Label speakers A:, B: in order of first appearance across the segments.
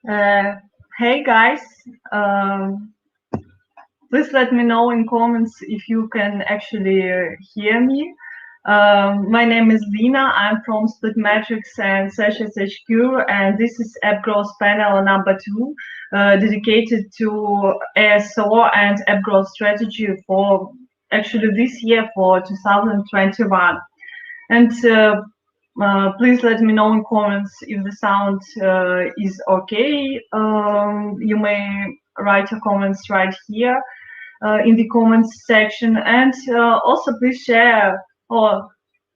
A: Uh, hey guys, please let me know in comments if you can actually hear me. My name is Lina. I'm from Splitmetrics and Sessions HQ, and this is App Growth Panel number 2, dedicated to ASO and app growth strategy for actually this year for 2021. And please let me know in comments if the sound is okay. You may write your comments right here in the comments section, and also please share. Oh,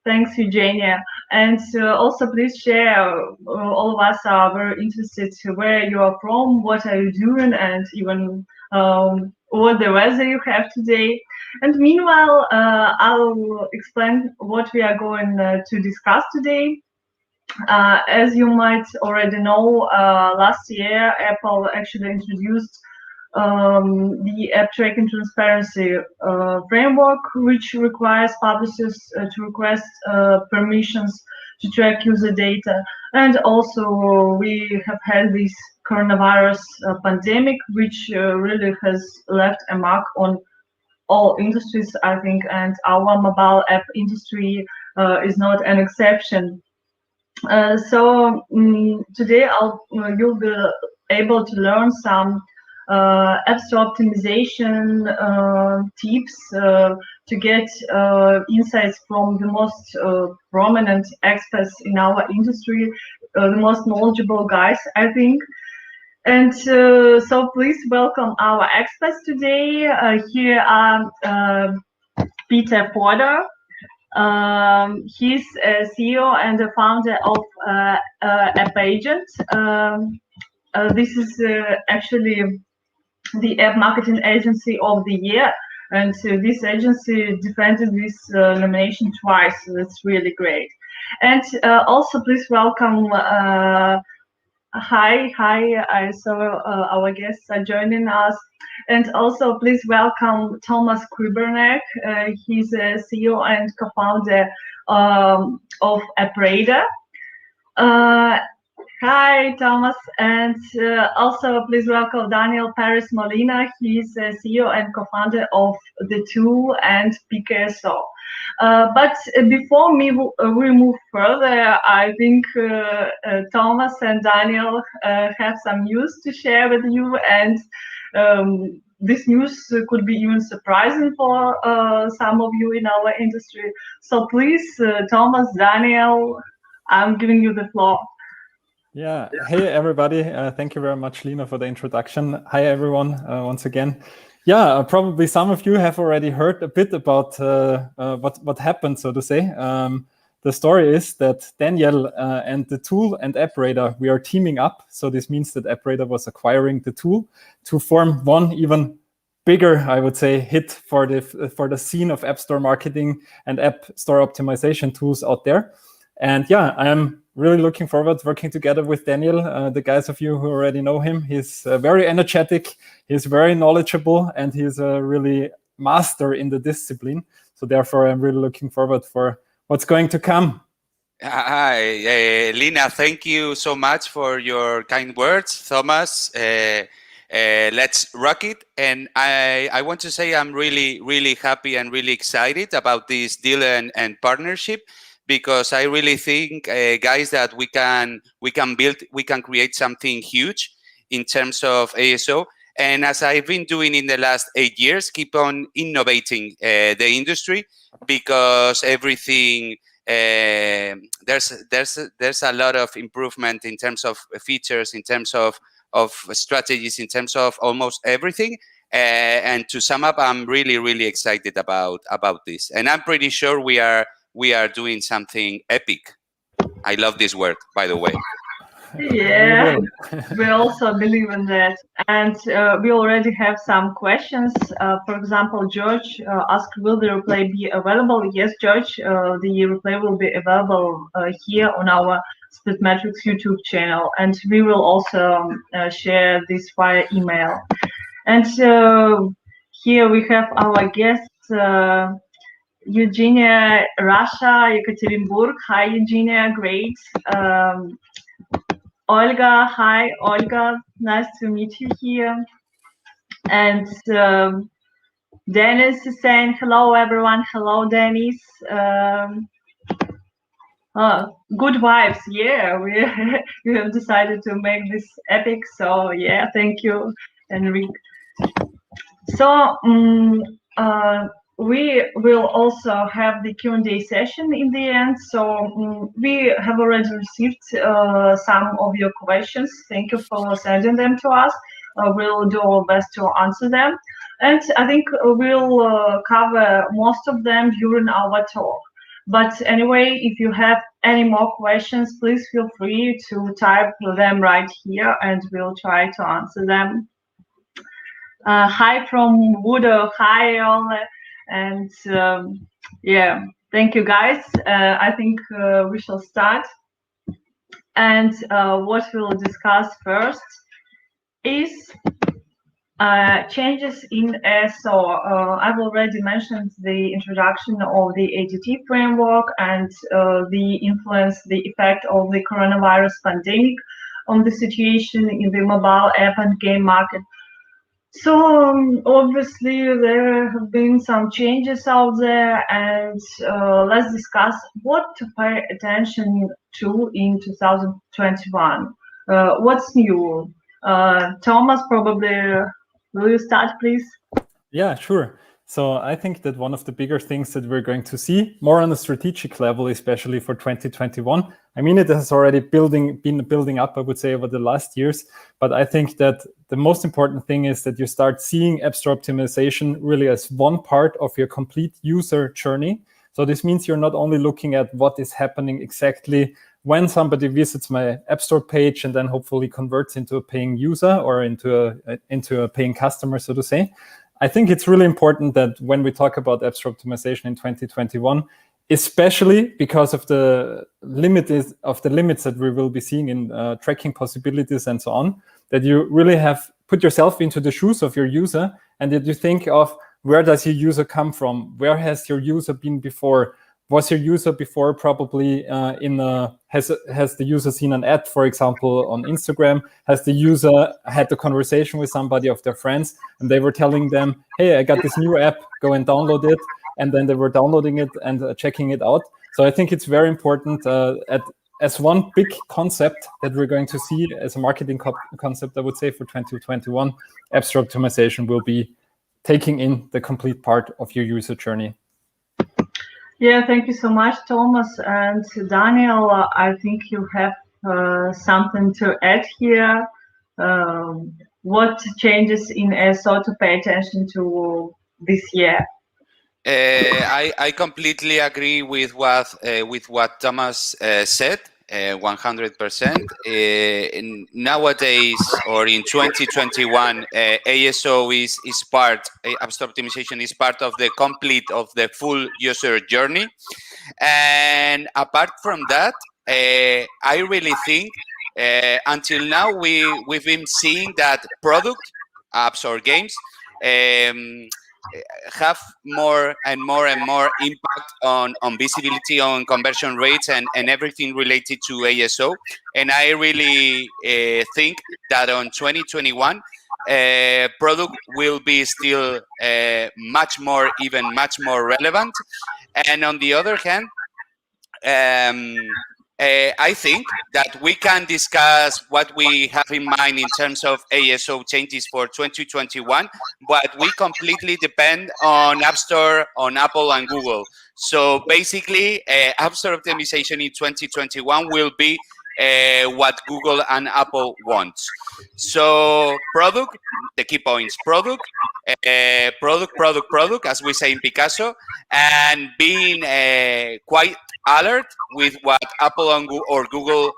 A: thanks, Eugenia. And also please share. All of us are very interested where you are from, what are you doing, and even what the weather you have today. And meanwhile, I'll explain what we are going to discuss today. As you might already know, last year Apple actually introduced the app tracking transparency framework, which requires publishers to request permissions to track user data. And also we have had this coronavirus pandemic, which really has left a mark on all industries, I think, and our mobile app industry is not an exception. Today you'll be able to learn some App Store optimization tips to get insights from the most prominent experts in our industry, the most knowledgeable guys, I think. And so please welcome our experts today. Here are Peter Porter. He's a CEO and a founder of App Agent. This is actually the app marketing agency of the year, and this agency defended this nomination twice. So that's really great. And also please welcome. Hi, I saw our guests are joining us. And also please welcome Thomas Kuberneck. He's a CEO and co-founder of AppRadar. Hi, Thomas. And also please welcome Daniel Paris Molina. He's a CEO and co-founder of The Tool and PKSO. But before we move further, I think Thomas and Daniel have some news to share with you, and this news could be even surprising for some of you in our industry. So please, Thomas, Daniel, I'm giving you the floor.
B: Yeah. Hey, everybody. Thank you very much, Lina, for the introduction. Hi, everyone, once again. Yeah, probably some of you have already heard a bit about what happened, so to say. The story is that Daniel and The Tool and AppRadar, we are teaming up. So this means that AppRadar was acquiring The Tool to form one even bigger, I would say, hit for the scene of App Store marketing and App Store optimization tools out there. And yeah, I'm really looking forward to working together with Daniel. The guys of you who already know him, he's very energetic, he's very knowledgeable, and he's a really master in the discipline. So therefore, I'm really looking forward for what's going to come.
C: Hi, Lina, thank you so much for your kind words. Thomas, let's rock it. And I want to say I'm really, really happy and really excited about this deal and partnership, because I really think, guys, that we can create something huge in terms of ASO. And as I've been doing in the last 8 years, keep on innovating the industry, because everything there's a lot of improvement in terms of features, in terms of strategies, in terms of almost everything. And to sum up, I'm really, really excited about this, and I'm pretty sure we are doing something epic. I love this word, by the way.
A: Yeah, we also believe in that. And we already have some questions. For example, George asked, will the replay be available? Yes, George, the replay will be available here on our Splitmetrics YouTube channel. And we will also share this via email. And here we have our guests, Eugenia, Russia, Yekaterinburg. Hi, Eugenia, great. Olga. Hi, Olga. Nice to meet you here. And Dennis is saying hello, everyone. Hello, Dennis. Good vibes. Yeah, we have decided to make this epic. So yeah, thank you, Enrique. So we will also have the Q&A session in the end. So we have already received some of your questions. Thank you for sending them to us. We'll do our best to answer them. And I think we'll cover most of them during our talk. But anyway, if you have any more questions, please feel free to type them right here and we'll try to answer them. Hi from Wudo, hi all, and yeah, thank you guys. I think we shall start. And what we'll discuss first is changes in ASO. I've already mentioned the introduction of the ADT framework and the influence, the effect of the coronavirus pandemic on the situation in the mobile app and game market. So obviously there have been some changes out there, and let's discuss what to pay attention to in 2021. What's new? Thomas, probably, will you start, please?
B: Yeah, sure. So I think that one of the bigger things that we're going to see more on a strategic level, especially for 2021, I mean, it has already been building up, I would say, over the last years. But I think that the most important thing is that you start seeing App Store optimization really as one part of your complete user journey. So this means you're not only looking at what is happening exactly when somebody visits my App Store page and then hopefully converts into a paying user or into a paying customer, so to say. I think it's really important that when we talk about App Store optimization in 2021, especially because of the limits that we will be seeing in tracking possibilities and so on, that you really have put yourself into the shoes of your user and that you think of where does your user come from? Where has your user been before? Was your user before probably has the user seen an ad, for example, on Instagram? Has the user had a conversation with somebody of their friends and they were telling them, hey, I got this new app, go and download it. And then they were downloading it and checking it out. So I think it's very important as one big concept that we're going to see as a marketing concept, I would say, for 2021, App Store optimization will be taking in the complete part of your user journey.
A: Yeah, thank you so much, Thomas. And Daniel, I think you have something to add here. What changes in ASO to pay attention to this year?
C: I completely agree with what Thomas said. 100%. Nowadays, or in 2021, ASO is part. App Store optimization is part of the full user journey. And apart from that, I really think until now we've been seeing that product, apps or games, have more and more impact on visibility, on conversion rates, and everything related to ASO. And I really think that on 2021, product will be still much more relevant. And on the other hand, I think that we can discuss what we have in mind in terms of ASO changes for 2021, but we completely depend on App Store, on Apple and Google. So basically, App Store optimization in 2021 will be what Google and Apple want. So product, the key points, product, as we say in Picasso, and being quite alert with what Apple or Google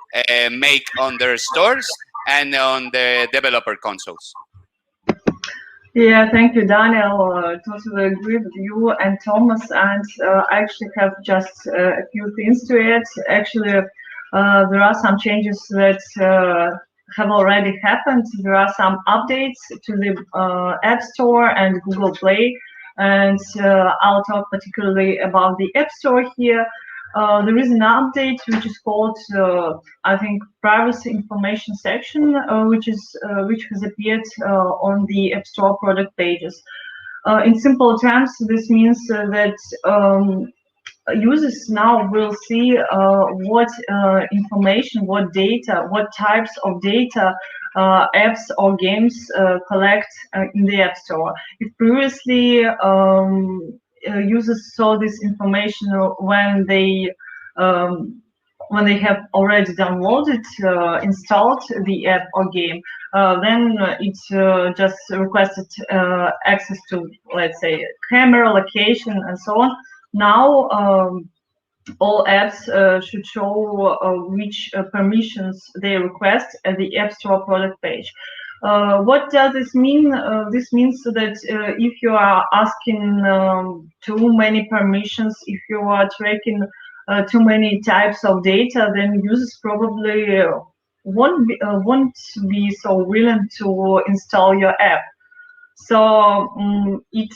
C: make on their stores and on the developer consoles.
A: Yeah, thank you, Daniel. Totally agree with you and Thomas. And I actually have just a few things to add. Actually, there are some changes that have already happened. There are some updates to the App Store and Google Play. And I'll talk particularly about the App Store here. there is an update which is called, I think, privacy information section, which has appeared on the App Store product pages. In simple terms, this means that users now will see what information, what data, what types of data apps or games collect in the App Store. If previously users saw this information when they have already downloaded, installed the app or game, then it just requested access to, let's say, camera, location, and so on. Now, all apps should show which permissions they request at the App Store product page. What does this mean? This means that if you are asking too many permissions, if you are tracking too many types of data, then users probably won't be so willing to install your app. So it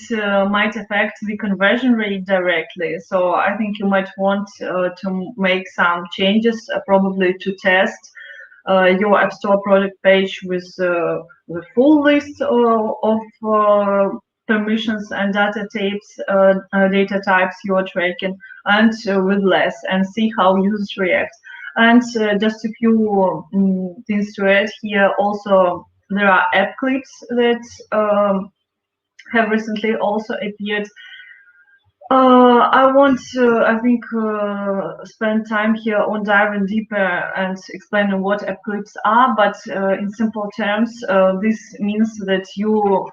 A: might affect the conversion rate directly. So I think you might want to make some changes, probably to test your App Store product page with the full list of permissions and data types you are tracking, and with less, and see how users react. And just a few things to add here. Also, there are app clips that have recently also appeared. I want to, I think, spend time here on diving deeper and explaining what app clips are, but in simple terms, this means that you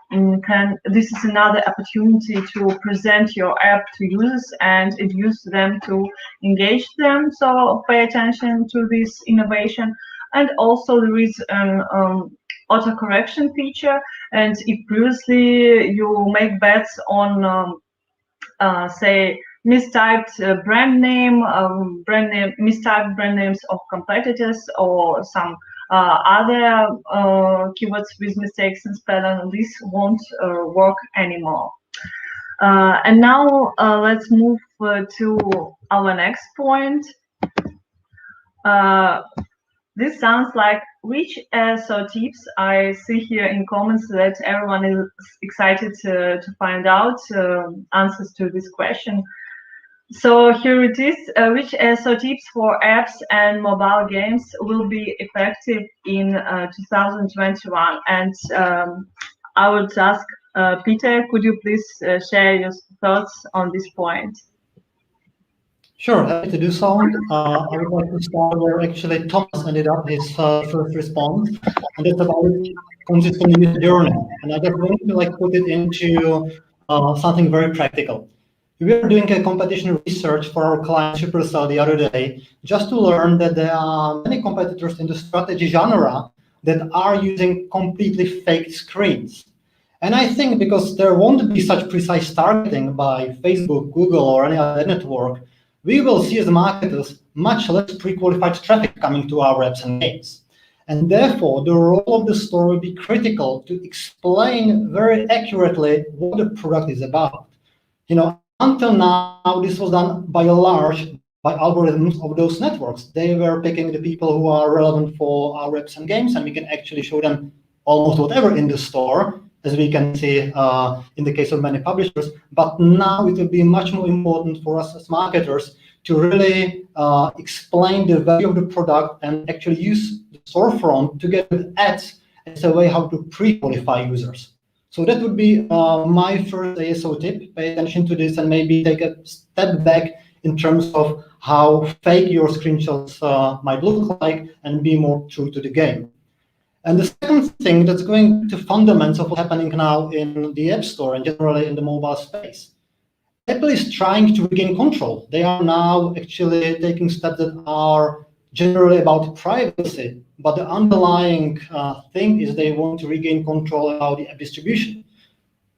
A: this is another opportunity to present your app to users and induce them to engage them, so pay attention to this innovation. And also there is an auto-correction feature, and if previously you make bets on say mistyped brand name, mistyped brand names of competitors, or some other keywords with mistakes in spelling, this won't work anymore. And now let's move to our next point. This sounds like which ASO tips. I see here in comments that everyone is excited to find out answers to this question. So here it is. Which ASO tips for apps and mobile games will be effective in 2021? And I would ask Peter, could you please share your thoughts on this point?
D: Sure, happy to do so. I would like to start where actually Thomas ended up his first response, and that's about consistent user journey. And I just want to put it into something very practical. We were doing a competition research for our client Supercell the other day, just to learn that there are many competitors in the strategy genre that are using completely fake screens. And I think because there won't be such precise targeting by Facebook, Google, or any other network, we will see as marketers much less pre-qualified traffic coming to our apps and games. And therefore, the role of the store will be critical to explain very accurately what the product is about. Until now, this was done by algorithms of those networks. They were picking the people who are relevant for our apps and games, and we can actually show them almost whatever in the store, as we can see in the case of many publishers. But now it will be much more important for us as marketers to really explain the value of the product and actually use the storefront to get ads as a way how to pre-qualify users. So that would be my first ASO tip. Pay attention to this and maybe take a step back in terms of how fake your screenshots might look like and be more true to the game. And the second thing that's going to fundamentals of what's happening now in the App Store and generally in the mobile space. Apple is trying to regain control. They are now actually taking steps that are generally about privacy, but the underlying thing is they want to regain control about the app distribution.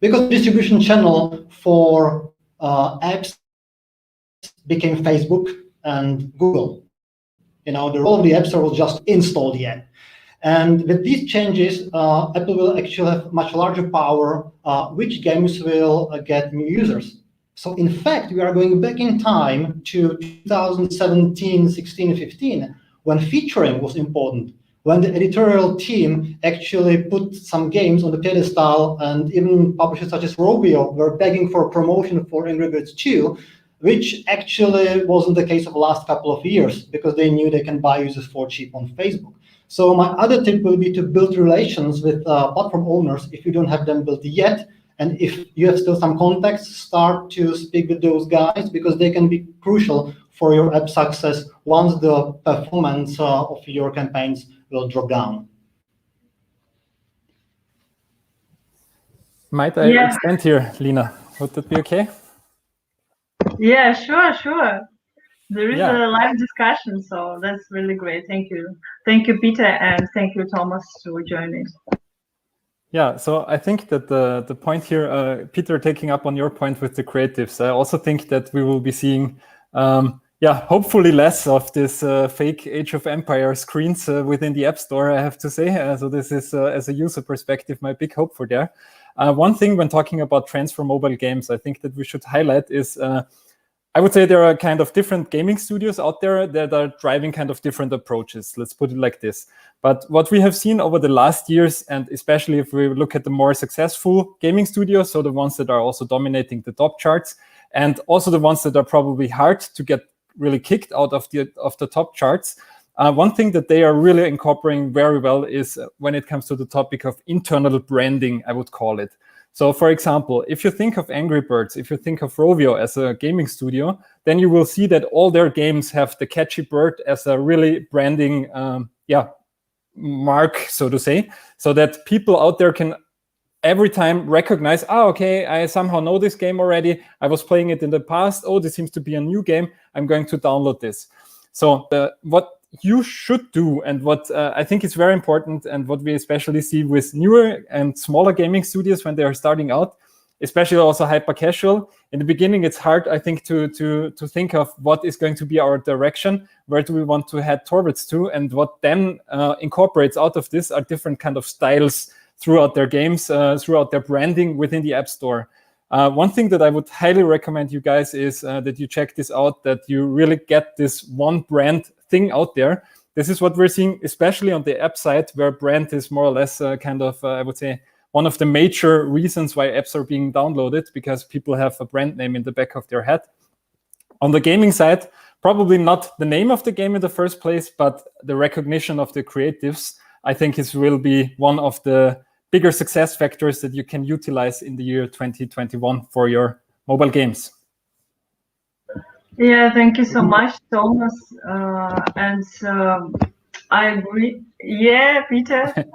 D: Because the distribution channel for apps became Facebook and Google. The role of the App Store was just install the app. And with these changes, Apple will actually have much larger power which games will get new users. So in fact, we are going back in time to 2017, 16, 15, when featuring was important, when the editorial team actually put some games on the pedestal, and even publishers such as Rovio were begging for promotion for Angry Birds 2, which actually wasn't the case of the last couple of years, because they knew they can buy users for cheap on Facebook. So my other tip will be to build relations with platform owners if you don't have them built yet. And if you have still some contacts, start to speak with those guys, because they can be crucial for your app success once the performance of your campaigns will drop down.
B: Might I extend here, Lina? Would that be okay?
A: Yeah, sure. There is a live discussion, so that's really great. Thank you. Thank you, Peter, and thank you, Thomas, for joining.
B: Yeah, so I think that the point here, Peter, taking up on your point with the creatives, I also think that we will be seeing, hopefully less of this fake Age of Empires screens within the App Store, I have to say. So this is, as a user perspective, my big hope for there. One thing when talking about trends for mobile games, I think that we should highlight is, I would say there are kind of different gaming studios out there that are driving kind of different approaches. Let's put it like this. But what we have seen over the last years, and especially if we look at the more successful gaming studios, so the ones that are also dominating the top charts, and also the ones that are probably hard to get really kicked out of the top charts, one thing that they are really incorporating very well is when it comes to the topic of internal branding, I would call it. So, for example, if you think of Angry Birds, if you think of Rovio as a gaming studio, then you will see that all their games have the catchy bird as a really branding mark, so to say, so that people out there can every time recognize, okay, I somehow know this game already. I was playing it in the past. Oh, this seems to be a new game. I'm going to download this. So what you should do, and what I think is very important, and what we especially see with newer and smaller gaming studios when they are starting out, especially also hyper casual. In the beginning, it's hard, I think, to think of what is going to be our direction, where do we want to head towards to, and what then incorporates out of this are different kind of styles throughout their games, throughout their branding within the App Store. One thing that I would highly recommend you guys is that you check this out, that you really get this one brand thing out there. This is what we're seeing, especially on the app side, where brand is more or less kind of, I would say, one of the major reasons why apps are being downloaded, because people have a brand name in the back of their head. On the gaming side, probably not the name of the game in the first place, but the recognition of the creatives, I think will be one of the bigger success factors that you can utilize in the year 2021 for your mobile games.
A: Yeah, thank you so much, Thomas. And I agree. Yeah, Peter.
D: I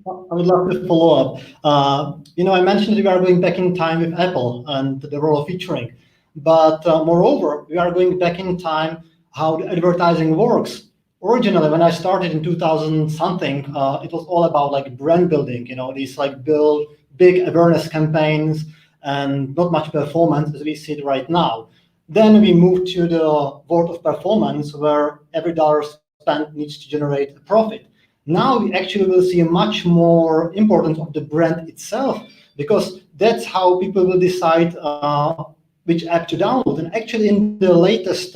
D: would love to follow up. I mentioned we are going back in time with Apple and the role of featuring, but moreover, we are going back in time how the advertising works. Originally, when I started in 2000 something, it was all about like brand building. These like build big awareness campaigns and not much performance as we see it right now. Then we moved to the world of performance, where every dollar spent needs to generate a profit. Now we actually will see a much more importance of the brand itself, because that's how people will decide which app to download. And actually, in the latest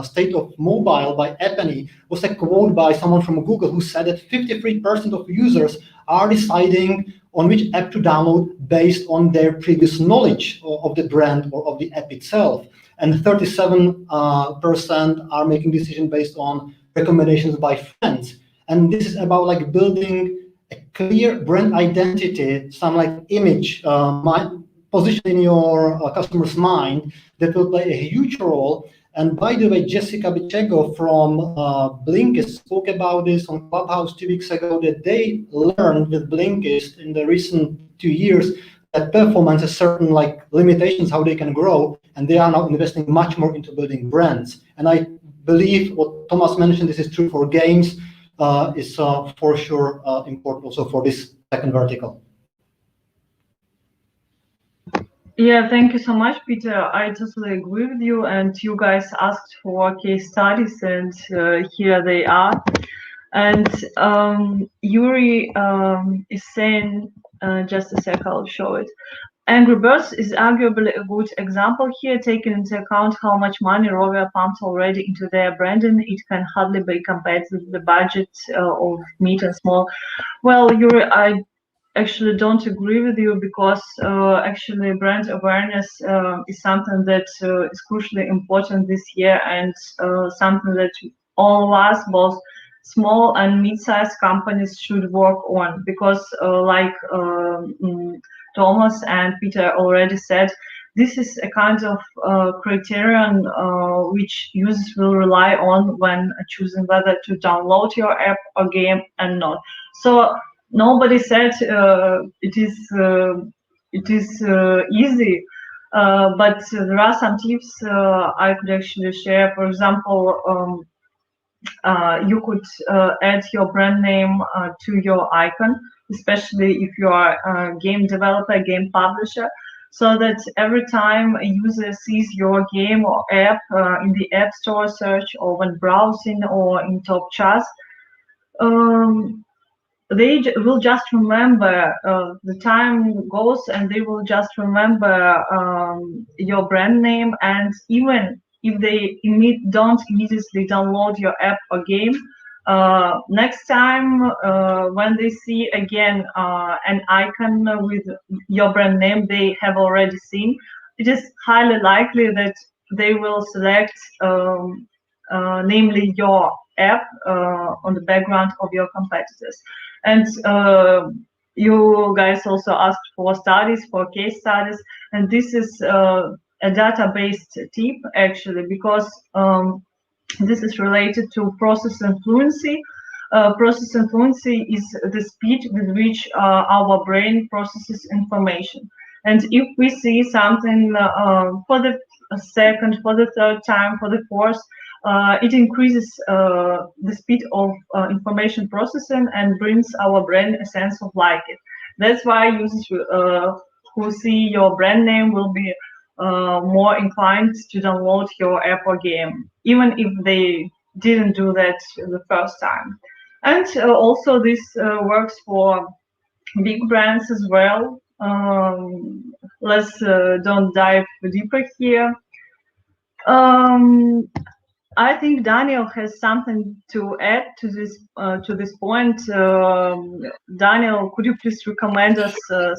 D: State of Mobile by Epany was a quote by someone from Google who said that 53% of users are deciding on which app to download based on their previous knowledge of the brand or of the app itself. And 37% are making decisions based on recommendations by friends. And this is about like building a clear brand identity, some like image, position in your customer's mind that will play a huge role. And by the way, Jessica Bichego from Blinkist spoke about this on Clubhouse 2 weeks ago, that they learned with Blinkist in the recent 2 years that performance has certain like limitations how they can grow, and they are now investing much more into building brands. And I believe what Thomas mentioned, this is true for games, is for sure important also for this second vertical.
A: Yeah, thank you so much, Peter. I totally agree with you. And you guys asked for case studies, and here they are. And Yuri is saying Just a sec, I'll show it. Angry Birds is arguably a good example here, taking into account how much money Rovia pumped already into their branding. It can hardly be compared with the budget of Meet and Small. Well, Yuri, I actually don't agree with you, because actually brand awareness is something that is crucially important this year, and something that all of us, both small and mid-sized companies, should work on, because like Thomas and Peter already said, this is a kind of criterion which users will rely on when choosing whether to download your app or game and not. So nobody said it is easy, but there are some tips I could actually share. For example, you could add your brand name to your icon, especially if you are a game developer, game publisher, so that every time a user sees your game or app in the App Store search, or when browsing, or in top charts, they will just remember, the time goes, and they will just remember your brand name. And even if they don't immediately download your app or game, next time when they see again an icon with your brand name they have already seen, it is highly likely that they will select namely your app on the background of your competitors. And you guys also asked for studies, for case studies, and this is a data-based tip actually, because this is related to process and fluency. Process and fluency is the speed with which our brain processes information. And if we see something for the second, for the third time, for the fourth, it increases the speed of information processing and brings our brain a sense of like it. That's why users who see your brand name will be more inclined to download your app or game, even if they didn't do that the first time. And also this works for big brands as well. Let's don't dive deeper here. I think Daniel has something to add to this point. Daniel, could you please recommend us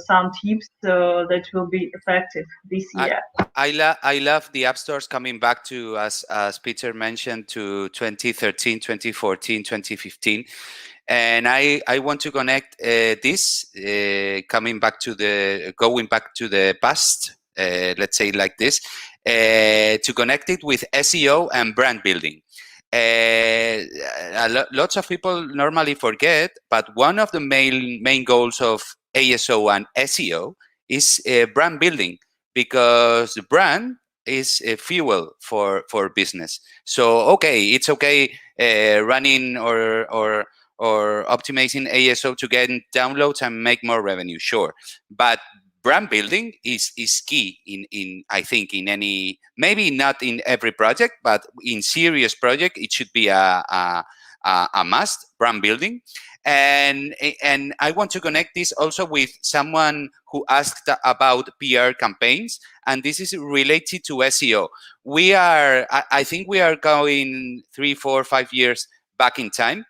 A: some tips that will be effective this year?
C: I love the app stores coming back to, as Peter mentioned, to 2013, 2014, 2015. And I want to connect this, going back to the past, let's say like this, to connect it with SEO and brand building. Lots of people normally forget, but one of the main goals of ASO and SEO is brand building, because the brand is a fuel for business. So okay, it's okay running or optimizing ASO to get downloads and make more revenue, sure, but brand building is key in I think in any, maybe not in every project, but in serious project it should be a must, brand building. And I want to connect this also with someone who asked about PR campaigns, and this is related to SEO. I think we are going 3, 4, 5 years back in time.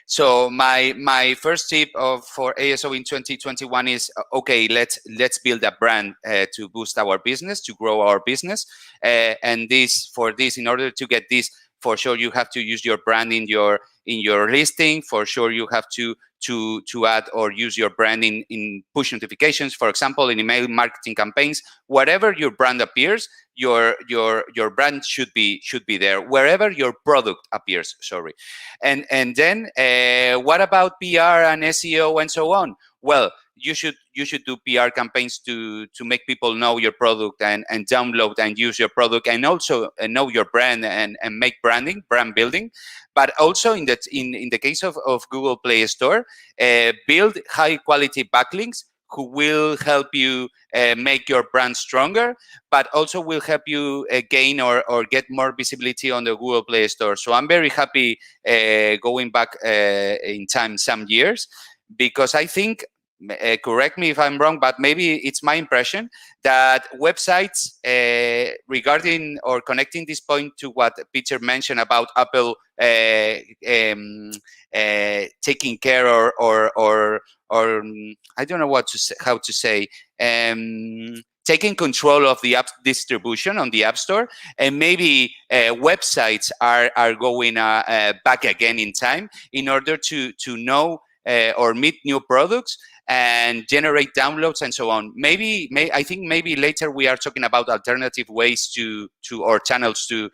C: So my first tip for ASO in 2021 is okay, let's build a brand to boost our business, to grow our business, and in order to get this, for sure you have to use your brand in your listing. For sure you have to add or use your brand in push notifications, for example, in email marketing campaigns. Wherever your brand appears, your brand should be there, wherever your product appears, sorry. And then what about PR and SEO and so on? Well, you should do PR campaigns to make people know your product and download and use your product, and also know your brand and make brand building. But also in the case of Google Play Store, build high quality backlinks who will help you make your brand stronger, but also will help you gain or get more visibility on the Google Play Store. So I'm very happy going back in time some years, because I think correct me if I'm wrong, but maybe it's my impression that websites, regarding or connecting this point to what Peter mentioned about Apple taking care or I don't know what to say, how to say, taking control of the app distribution on the App Store, and maybe websites are going back again in time in order to know or meet new products and generate downloads and so on. I think maybe later we are talking about alternative ways to or channels to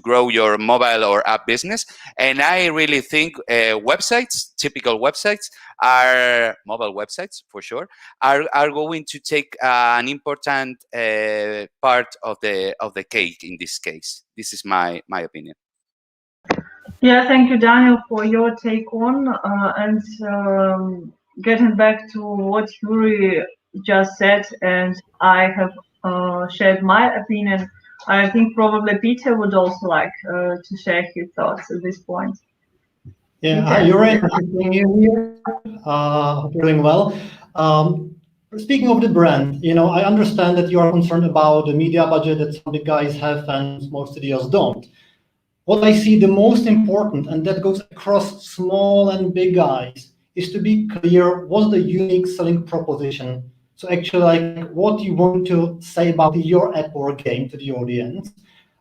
C: grow your mobile or app business. And I really think websites, typical websites, are mobile websites for sure, are going to take an important part of the cake in this case. This is my opinion.
A: Yeah, thank you, Daniel, for your take on and getting back to what Yuri just said, and I have shared my opinion. I think probably Peter would also like to share his thoughts at this point.
D: Yeah, hi, Yuri. Nice seeing you here. Hope you're doing well. Speaking of the brand, I understand that you are concerned about the media budget that some big guys have and most studios don't. What I see the most important, and that goes across small and big guys, is to be clear what's the unique selling proposition. So actually, like, what you want to say about your app or game to the audience,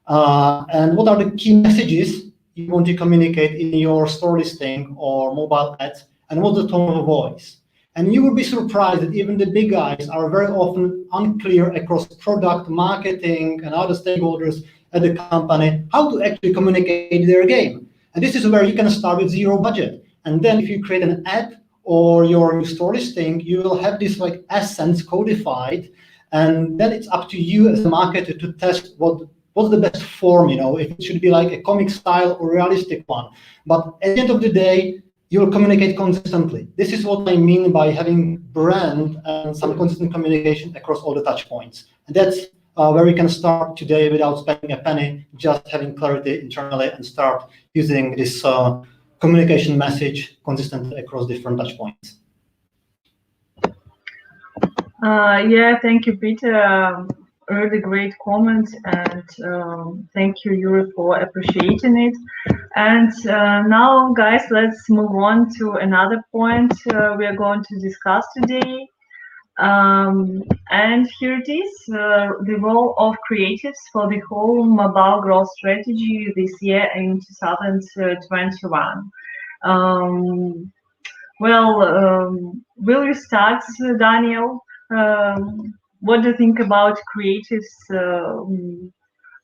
D: and what are the key messages you want to communicate in your store listing or mobile ads, and what's the tone of voice. And you will be surprised that even the big guys are very often unclear across product, marketing, and other stakeholders at the company how to actually communicate their game. And this is where you can start with zero budget. And then if you create an app or your new store listing, you will have this like essence codified. And then it's up to you as a marketer to test what's the best form, if it should be like a comic style or realistic one. But at the end of the day, you will communicate consistently. This is what I mean by having brand and some consistent communication across all the touch points. And that's where we can start today without spending a penny, just having clarity internally and start using this communication message consistently across different touch points.
A: Yeah, thank you, Peter. Really great comment, and thank you, Yuri, for appreciating it. And now, guys, let's move on to another point we are going to discuss today. And here it is, the role of creatives for the whole mobile growth strategy this year in 2021. Will you start, Daniel? What do you think about creatives?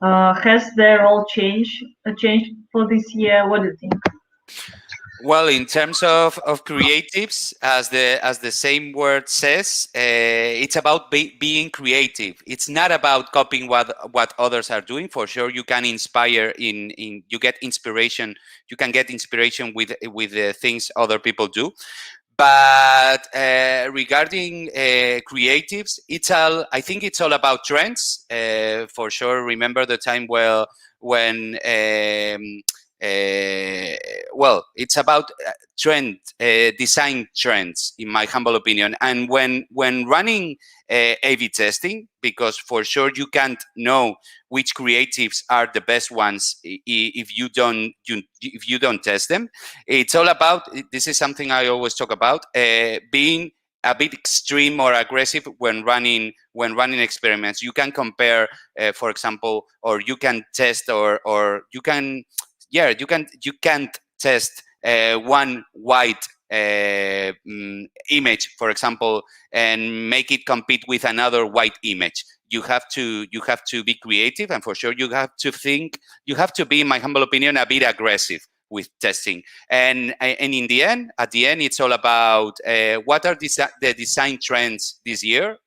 A: Has their role changed for this year? What do you think?
C: Well, in terms of creatives, as the same word says, it's about being creative. It's not about copying what others are doing. For sure, you can inspire you get inspiration. You can get inspiration with the things other people do. But regarding creatives, I think it's all about trends. For sure, remember the time when it's about design trends, in my humble opinion. And when running A/B testing, because for sure you can't know which creatives are the best ones if you don't test them. It's all about, this is something I always talk about, being a bit extreme or aggressive when running experiments. You can compare, for example, or you can test, or you can. Yeah, you can't test one white image, for example, and make it compete with another white image. You have to be creative, and for sure you have to think. You have to be, in my humble opinion, a bit aggressive with testing. And in the end, it's all about what are the design trends this year.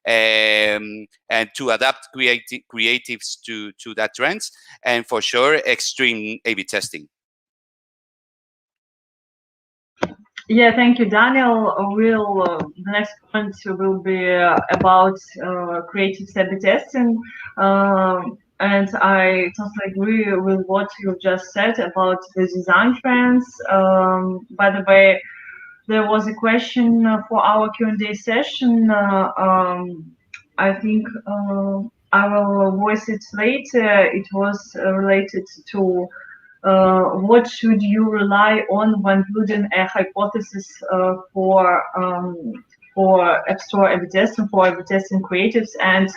C: And to adapt creatives to that trends, and for sure extreme A/B testing.
A: Yeah, thank you, Daniel. The next point will be about creative A/B testing, and I totally agree with what you just said about the design trends. By the way, there was a question for our Q&A session. I think I will voice it later. It was related to what should you rely on when building a hypothesis for App Store A/B testing, for A/B testing creatives, and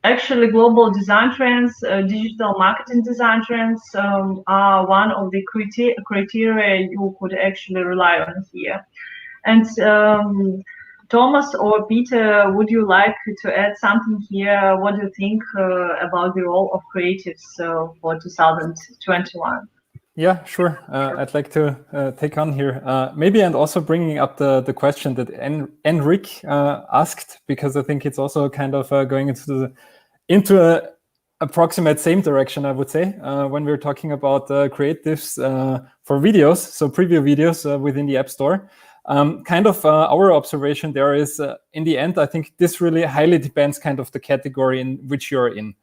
A: actually global design trends, digital marketing design trends are one of the criteria you could actually rely on here. And Thomas or Peter, would you like to add something here? What do you think about the role of creatives for 2021?
B: Yeah, sure. I'd like to take on here. Maybe, and also bringing up the question that Enric asked, because I think it's also kind of going into a approximate same direction, I would say, when we're talking about creatives for videos, so preview videos within the App Store. Kind of our observation there is, in the end, I think this really highly depends kind of the category in which you're in.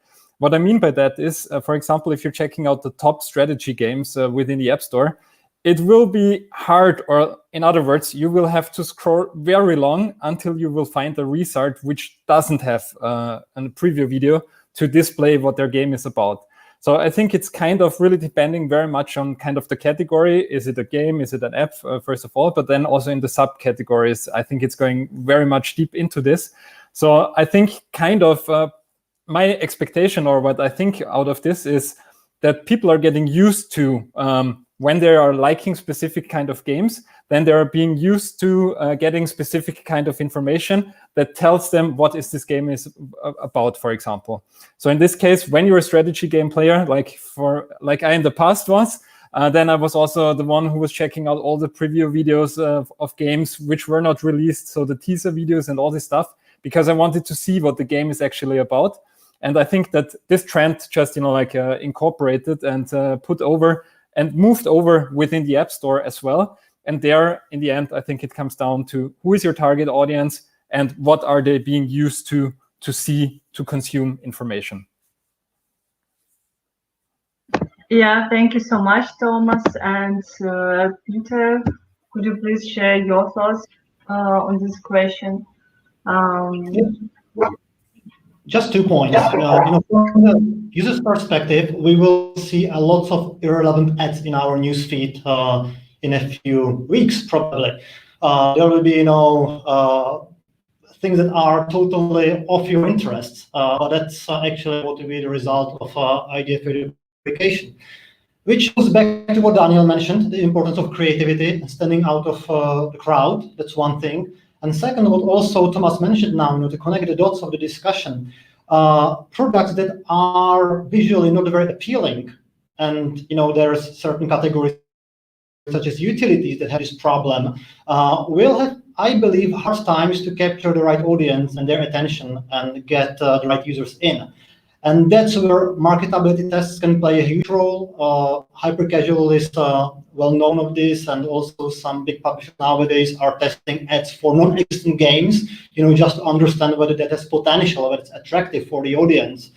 B: What I mean by that is, for example, if you're checking out the top strategy games within the App Store, it will be hard, or in other words, you will have to scroll very long until you will find a result which doesn't have a preview video to display what their game is about. So I think it's kind of really depending very much on kind of the category. Is it a game? Is it an app, first of all? But then also in the subcategories, I think it's going very much deep into this. So I think kind of my expectation, or what I think out of this, is that people are getting used to when they are liking specific kind of games, then they are being used to getting specific kind of information that tells them what is this game is about, for example. So in this case, when you're a strategy game player, like I in the past was, then I was also the one who was checking out all the preview videos of games which were not released, so the teaser videos and all this stuff, because I wanted to see what the game is actually about. And I think that this trend just, incorporated and put over and moved over within the App Store as well. And there, in the end, I think it comes down to who is your target audience and what are they being used to see, to consume information.
A: Yeah, thank you so much, Thomas. And Peter, could you please share your thoughts on this question?
D: Just 2 points. From the user's perspective, we will see a lot of irrelevant ads in our newsfeed in a few weeks, probably. There will be, things that are totally off your interests. That's actually what will be the result of IDF verification, which goes back to what Daniel mentioned, the importance of creativity and standing out of the crowd. That's one thing. And second, what also Thomas mentioned now, to connect the dots of the discussion, products that are visually not very appealing, and there's certain categories such as utilities that have this problem, will have, I believe, hard times to capture the right audience and their attention and get the right users in. And that's where marketability tests can play a huge role. Hypercasual is well known of this, and also some big publishers nowadays are testing ads for non-existent games, just to understand whether that has potential, whether it's attractive for the audience.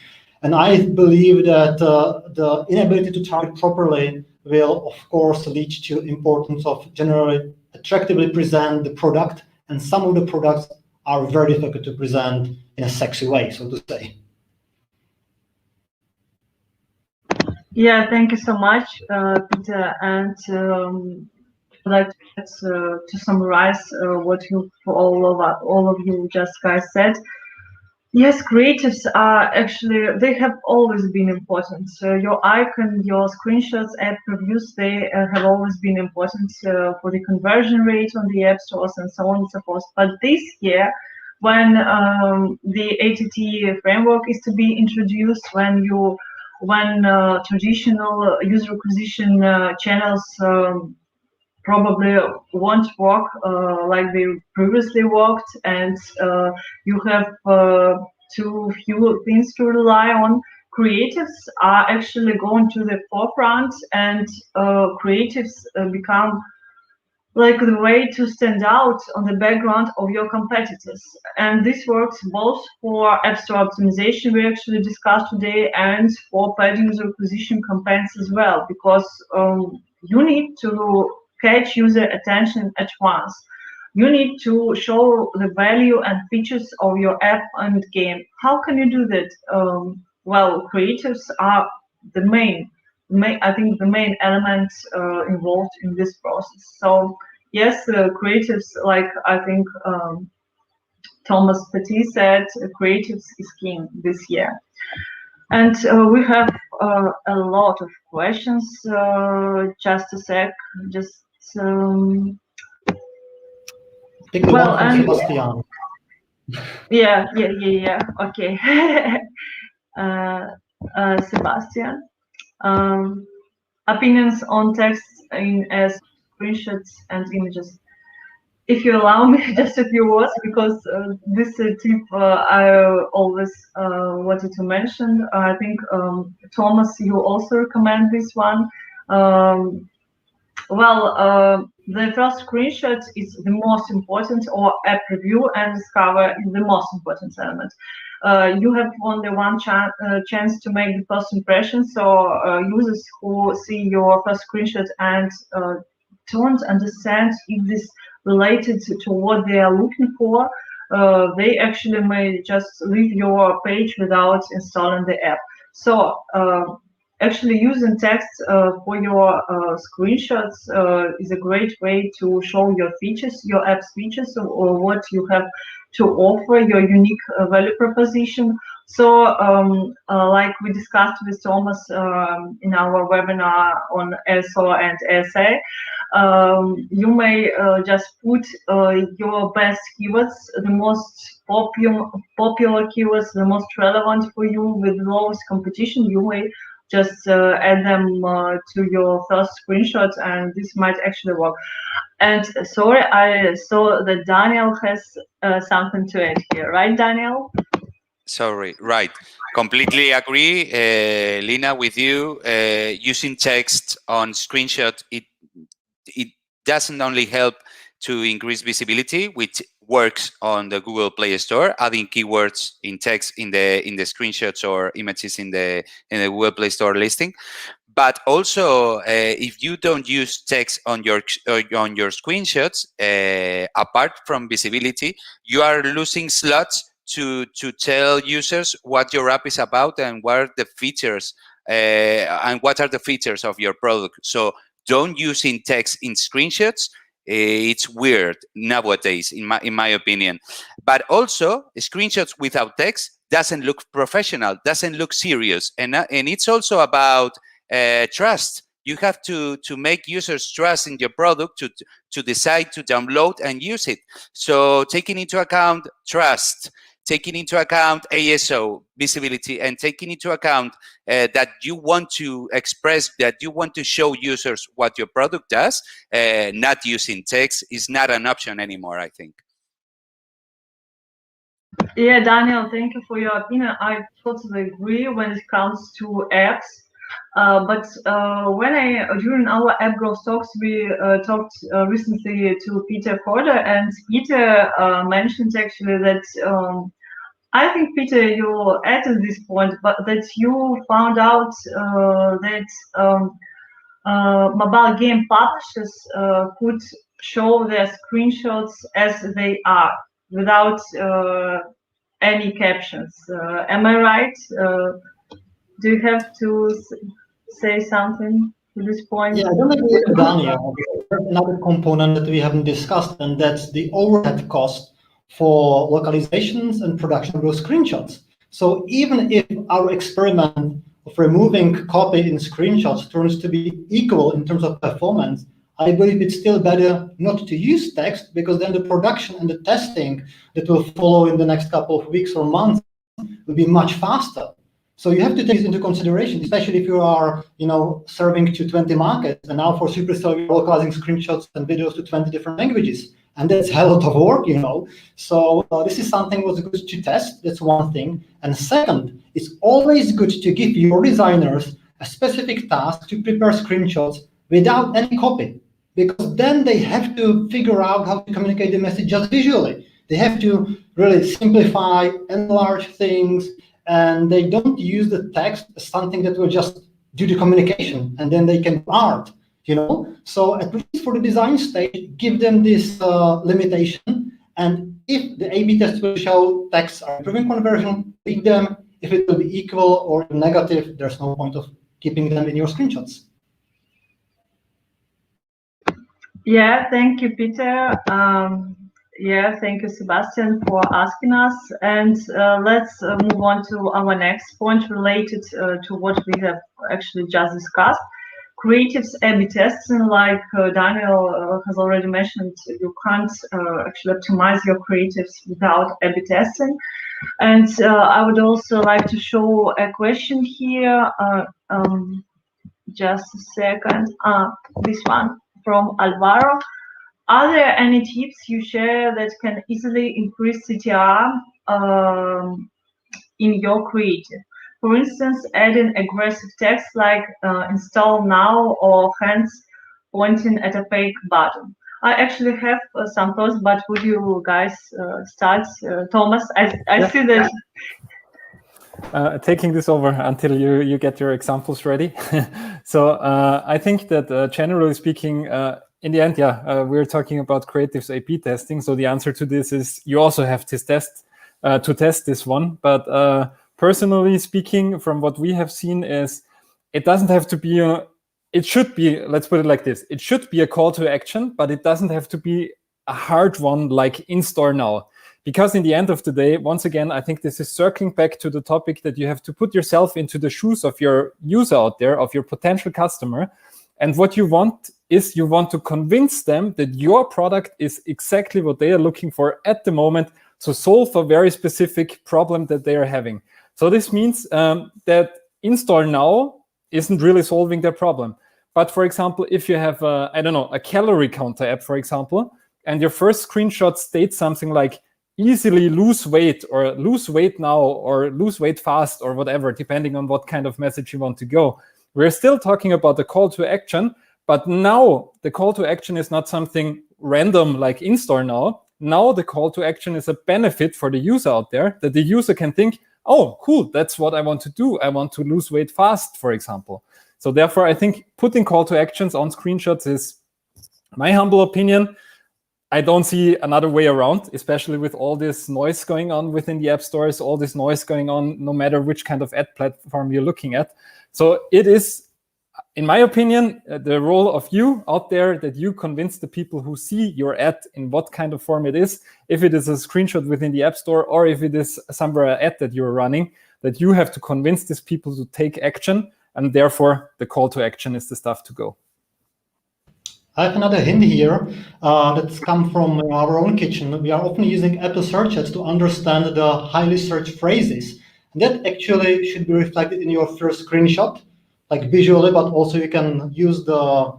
D: And I believe that the inability to target properly will, of course, lead to importance of generally attractively present the product, and some of the products are very difficult to present in a sexy way, so to say.
A: Yeah, thank you so much, Peter. And I'd like to summarize what all of you just guys said. Yes, creatives are actually, they have always been important. So your icon, your screenshots, app reviews, they have always been important for the conversion rate on the app stores and so on and so forth. But this year, when the ATT framework is to be introduced, when traditional user acquisition channels probably won't work like they previously worked, and you have too few things to rely on, creatives are actually going to the forefront, and creatives become like the way to stand out on the background of your competitors. And this works both for App Store optimization we actually discussed today, and for paid user acquisition campaigns as well, because you need to catch user attention at once. You need to show the value and features of your app and game. How can you do that? Well, creatives are the main I think the main element involved in this process. So yes, creatives, like I think Thomas Petit said, creatives is king this year. And we have a lot of questions. Just a sec. Just
D: Pick the one from Sebastian.
A: Yeah. Okay. Sebastian. Opinions on text as screenshots and images. If you allow me, just a few words, because this tip I always wanted to mention. I think Thomas, you also recommend this one. The first screenshot is the most important, or app review and discover is the most important element. You have only one chance to make the first impression, so users who see your first screenshot and don't understand if this related to what they are looking for, they actually may just leave your page without installing the app. So actually using text for your screenshots is a great way to show your features, your app's features, or what you have to offer, your unique value proposition. So like we discussed with Thomas in our webinar on ASO and ASA, you may just put your best keywords, the most popular keywords, the most relevant for you with lowest competition. You may just add them to your first screenshot, and this might actually work. And sorry, I saw that Daniel has something to add here, right, Daniel?
C: Sorry, right. Completely agree, Lina, with you. Using text on screenshot, it doesn't only help to increase visibility, which works on the Google Play Store, adding keywords in text in the screenshots or images in the Google Play Store listing. But also, if you don't use text on your screenshots, apart from visibility, you are losing slots to tell users what your app is about and what are the features of your product. So don't use in text in screenshots. It's weird nowadays, in my opinion. But also, screenshots without text doesn't look professional, doesn't look serious, and it's also about trust. You have to make users trust in your product to decide to download and use it. So taking into account trust, taking into account ASO, visibility, and taking into account that you want to express, that you want to show users what your product does, not using text is not an option anymore, I think.
A: Yeah, Daniel, thank you for your opinion. I totally agree when it comes to apps. But during our app growth talks, we talked recently to Peter Corder, and Peter mentioned actually that I think, Peter, you added this point, but that you found out that mobile game publishers could show their screenshots as they are without any captions. Am I right? Do you have to say something to this point?
D: Yeah, I don't agree with Daniel. There's another component that we haven't discussed, and that's the overhead cost for localizations and production of those screenshots. So even if our experiment of removing copy in screenshots turns to be equal in terms of performance, I believe it's still better not to use text, because then the production and the testing that will follow in the next couple of weeks or months will be much faster. So you have to take this into consideration, especially if you are, serving to 20 markets, and now for Supercell you're localizing screenshots and videos to 20 different languages, and that's a lot of work, So this is something that's good to test. That's one thing. And second, it's always good to give your designers a specific task to prepare screenshots without any copy, because then they have to figure out how to communicate the message just visually. They have to really simplify, enlarge things, and they don't use the text as something that will just do the communication, and then they can art, you know. So at least for the design stage, give them this limitation. And if the A/B test will show texts are improving conversion, leave them. If it will be equal or negative, there's no point of keeping them in your screenshots.
A: Yeah, thank you, Peter. Yeah, thank you, Sebastian, for asking us. And let's move on to our next point related to what we have actually just discussed. Creatives A/B testing, like Daniel has already mentioned, you can't actually optimize your creatives without A/B testing. And I would also like to show a question here. Just a second. This one from Alvaro. Are there any tips you share that can easily increase CTR in your creative? For instance, adding aggressive text like install now or hands pointing at a fake button. I actually have some thoughts, but would you guys start? Thomas, I see that.
B: Taking this over until you get your examples ready. So I think that generally speaking, in the end, we're talking about creatives A/B testing. So the answer to this is you also have to test this one. But personally speaking, from what we have seen is it doesn't have to be it should be, let's put it like this, it should be a call to action, but it doesn't have to be a hard one like install now. Because in the end of the day, once again, I think this is circling back to the topic that you have to put yourself into the shoes of your user out there, of your potential customer. And what you want is you want to convince them that your product is exactly what they are looking for at the moment to solve a very specific problem that they are having. So this means that install now isn't really solving their problem. But for example, if you have, a calorie counter app, for example, and your first screenshot states something like, easily lose weight or lose weight now or lose weight fast or whatever, depending on what kind of message you want to go. We're still talking about the call to action, but now the call to action is not something random like install now. Now the call to action is a benefit for the user out there that the user can think, oh, cool, that's what I want to do. I want to lose weight fast, for example. So therefore, I think putting call to actions on screenshots is my humble opinion. I don't see another way around, especially with all this noise going on within the app stores, all this noise going on, no matter which kind of ad platform you're looking at. So it is, in my opinion, the role of you out there that you convince the people who see your ad in what kind of form it is, if it is a screenshot within the app store or if it is somewhere an ad that you're running, that you have to convince these people to take action, and therefore the call to action is the stuff to go.
D: I have another hint here that's come from our own kitchen. We are often using Apple search ads to understand the highly searched phrases. And that actually should be reflected in your first screenshot, like visually, but also you can use the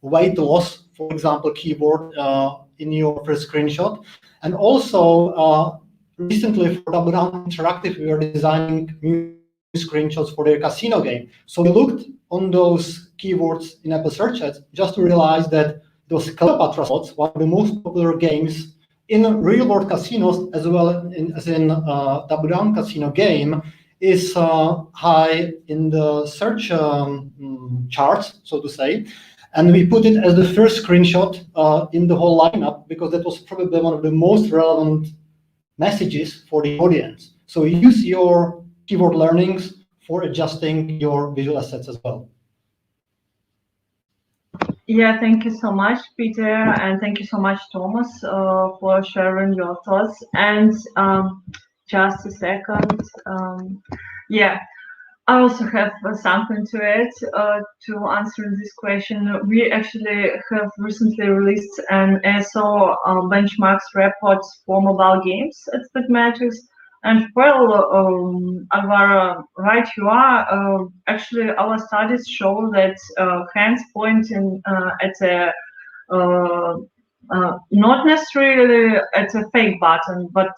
D: weight loss, for example, keyword in your first screenshot. And also, recently for Double Down Interactive, we are designing new screenshots for their casino game. So we looked on those keywords in Apple search ads just to realize that those Cleopatra slots, one of the most popular games in real-world casinos as well as in Double Down casino game, is high in the search charts, so to say. And we put it as the first screenshot in the whole lineup because that was probably one of the most relevant messages for the audience. So use your keyword learnings for adjusting your visual assets as well.
A: Yeah, thank you so much, Peter, and thank you so much, Thomas, for sharing your thoughts. And just a second, I also have something to add to answering this question. We actually have recently released an ASO benchmarks report for mobile games at Speedmetrics. And well, Alvaro, right you are. Actually, our studies show that hands pointing at a not necessarily at a fake button, but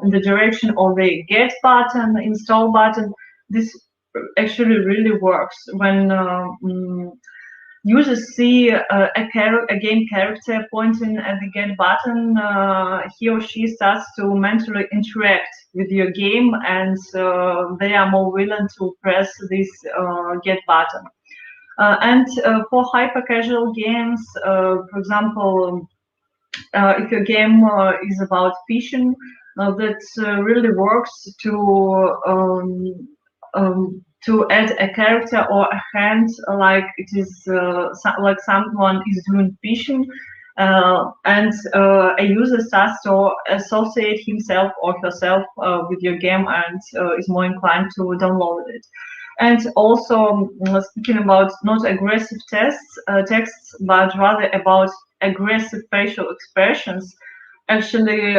A: in the direction of the get button, install button, this actually really works when users see a game character pointing at the get button. He or she starts to mentally interact with your game, and they are more willing to press this get button. And for hyper-casual games, for example, if your game is about fishing, that really works to add a character or a hand, like it is like someone is doing fishing, and a user starts to associate himself or herself with your game and is more inclined to download it. And also speaking about not aggressive texts, but rather about aggressive facial expressions. Actually,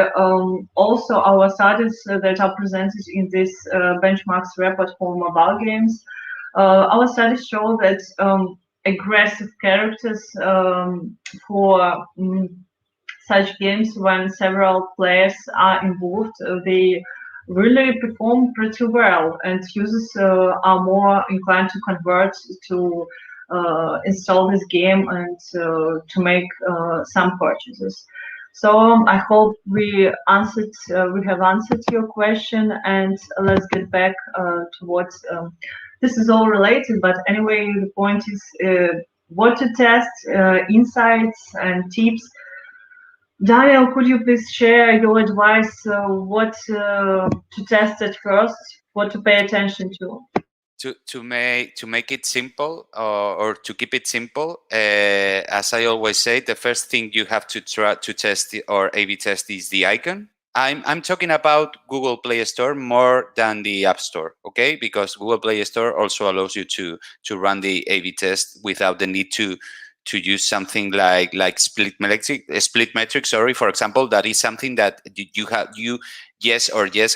A: also our studies that are presented in this benchmarks report for mobile games, our studies show that aggressive characters for such games, when several players are involved, they really perform pretty well, and users are more inclined to convert to install this game and to make some purchases. So I hope we have answered your question, and let's get back to what this is all related. But anyway, the point is what to test, insights and tips. Daniel, could you please share your advice, what to test at first, what to pay attention to?
C: To make it simple, or to keep it simple, as I always say, the first thing you have to try to test or A/B test is the icon. I'm talking about Google Play Store more than the App Store, okay? Because Google Play Store also allows you to run the A/B test without the need to use something like split metric. Sorry, for example, that is something that you yes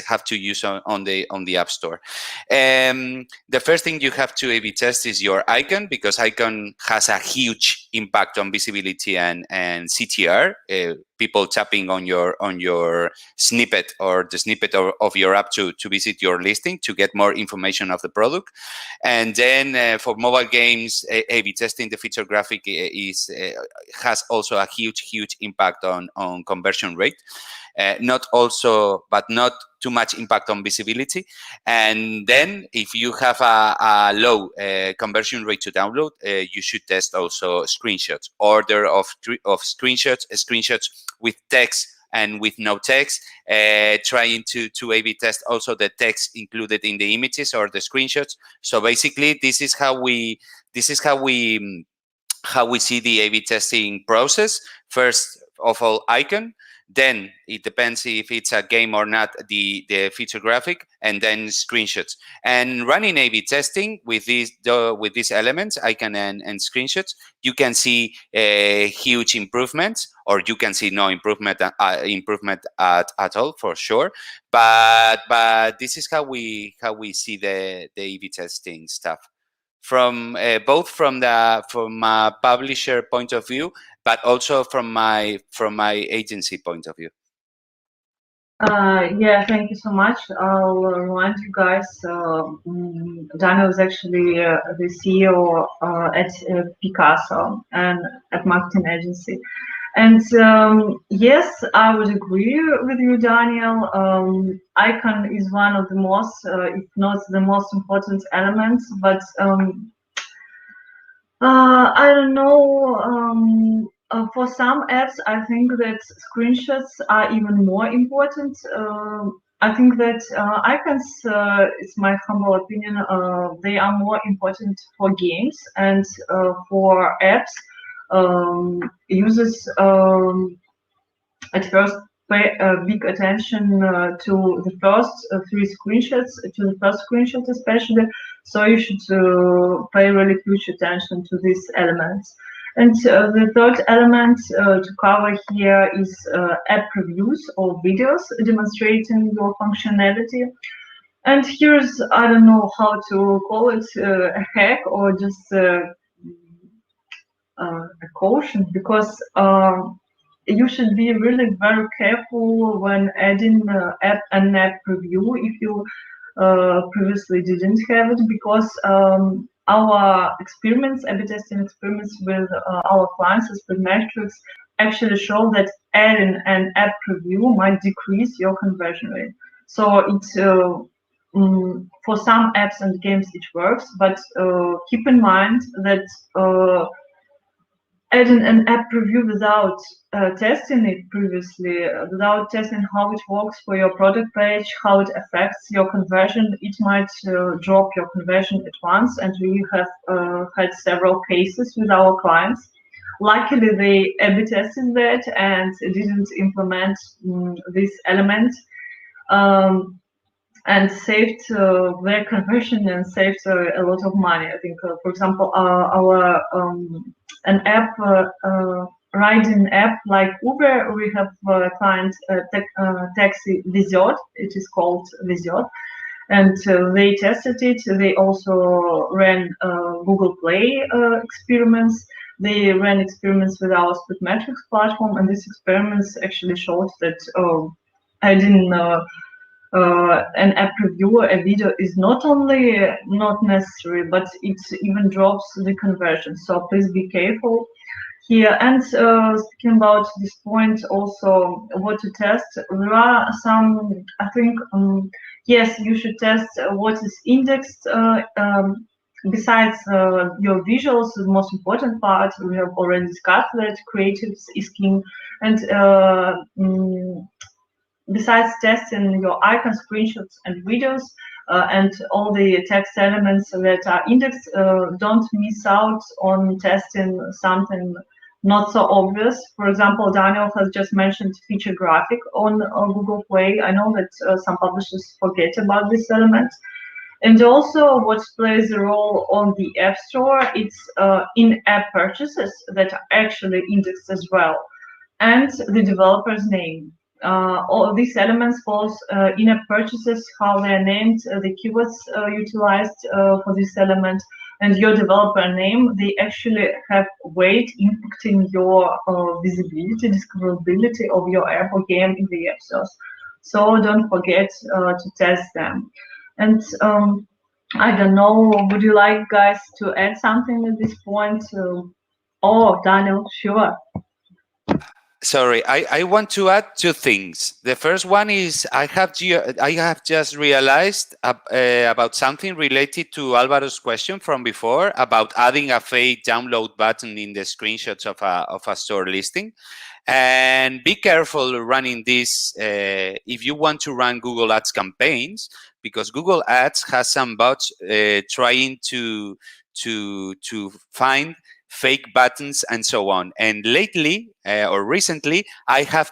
C: have to use on the App Store. The first thing you have to A/B test is your icon, because icon has a huge impact on visibility and CTR. People tapping on your snippet or the snippet of your app to visit your listing to get more information of the product. And then for mobile games, A/B testing the feature graphic has also a huge impact on conversion rate. Not too much impact on visibility. And then if you have a low conversion rate to download, you should test also screenshots, order of screenshots with text and with no text, trying to A/B test also the text included in the images or the screenshots. So basically, this is how we see the A/B testing process. First of all, icon. Then it depends if it's a game or not, the feature graphic, and then screenshots. And running A/B testing with these elements, icon and screenshots, you can see huge improvements, or you can see no improvement at all, for sure. But this is how we see the A/B testing stuff. From both from a publisher point of view, but also from my agency point of view.
A: Yeah, thank you so much. I'll remind you guys, Daniel is actually the CEO at Picasso and at marketing agency. And yes, I would agree with you, Daniel. Icon is one of the most, if not the most important elements, but I don't know. For some apps, I think that screenshots are even more important. I think that icons, it's my humble opinion, they are more important for games, and for apps, users at first pay big attention to the first three screenshots, to the first screenshot especially. So you should pay really huge attention to these elements. And the third element to cover here is app previews or videos demonstrating your functionality. And here's, I don't know how to call it, a hack or just a caution, because you should be really very careful when adding an app preview if you previously didn't have it, because our experiments, A/B testing experiments with our clients with metrics actually show that adding an app preview might decrease your conversion rate. So for some apps and games it works, but keep in mind that adding an app preview without testing it previously, without testing how it works for your product page, how it affects your conversion, it might drop your conversion at once. And we have had several cases with our clients. Luckily, they A/B tested that and didn't implement this element. And saved their conversion and saved a lot of money. I think, for example, our an app, riding app like Uber, we have a client taxi Viziot. It is called Viziot, and they tested it. They also ran Google Play experiments. They ran experiments with our Spotmetrics platform, and these experiments actually showed that adding an app review, a video is not only not necessary, but it even drops the conversion. So please be careful here. And speaking about this point, also what to test, there are some, I think, yes, you should test what is indexed. Besides your visuals, the most important part, we have already discussed that creatives is king. And besides testing your icon, screenshots, and videos, and all the text elements that are indexed, don't miss out on testing something not so obvious. For example, Daniel has just mentioned feature graphic on Google Play. I know that some publishers forget about this element. And also what plays a role on the App Store, it's in-app purchases that are actually indexed as well, and the developer's name. All these elements falls in-app purchases, how they are named, the keywords utilized for this element, and your developer name. They actually have weight impacting your visibility, discoverability of your app or game in the app stores. So don't forget to test them. And I don't know, would you like guys to add something at this point? Oh, Daniel, sure.
C: Sorry, I want to add two things. The first one is I have just realized about something related to Alvaro's question from before about adding a fake download button in the screenshots of a store listing. And be careful running this if you want to run Google Ads campaigns, because Google Ads has some bots trying to find fake buttons and so on. And lately or recently, I have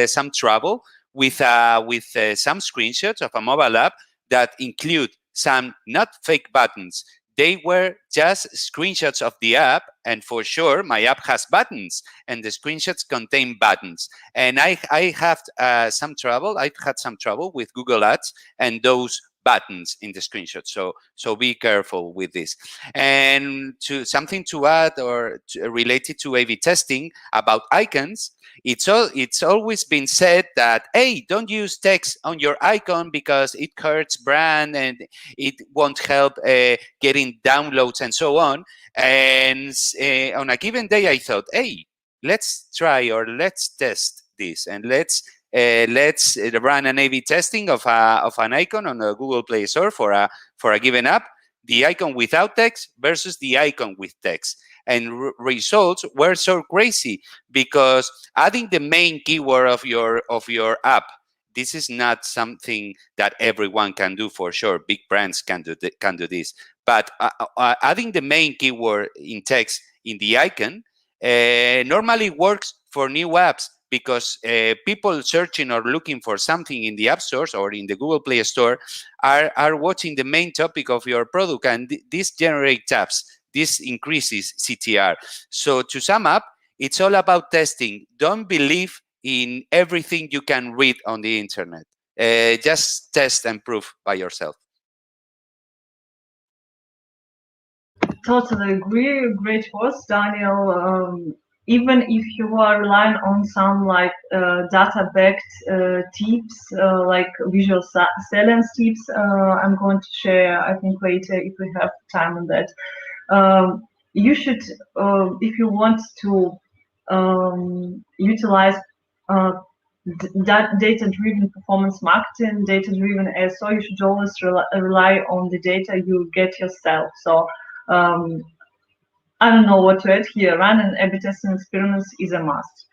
C: some trouble with some screenshots of a mobile app that include some not fake buttons. They were just screenshots of the app, and for sure, my app has buttons, and the screenshots contain buttons. And I've had some trouble with Google Ads and those buttons in the screenshot. So be careful with this. And something to add or related to A/B testing about icons. It's always been said that, hey, don't use text on your icon because it hurts brand and it won't help getting downloads and so on. And on a given day, I thought, hey, let's try or let's test this, and let's run an A/B testing of an icon on a Google Play Store for a given app, the icon without text versus the icon with text. And results were so crazy because adding the main keyword of your app, this is not something that everyone can do for sure. Big brands can do this, but adding the main keyword in text in the icon normally works for new apps, because people searching or looking for something in the app stores or in the Google Play Store are watching the main topic of your product, and this generates tabs. This increases CTR. So to sum up, it's all about testing. Don't believe in everything you can read on the internet. Just test and prove by yourself.
A: Totally agree. Great words, Daniel. Even if you are relying on some like data-backed tips, like visual salience tips, I'm going to share, I think, later if we have time on that. You should, if you want to utilize data-driven performance marketing, data-driven ASO, you should always rely on the data you get yourself. So I don't know what to add here. Run an A/B testing experiments is a must.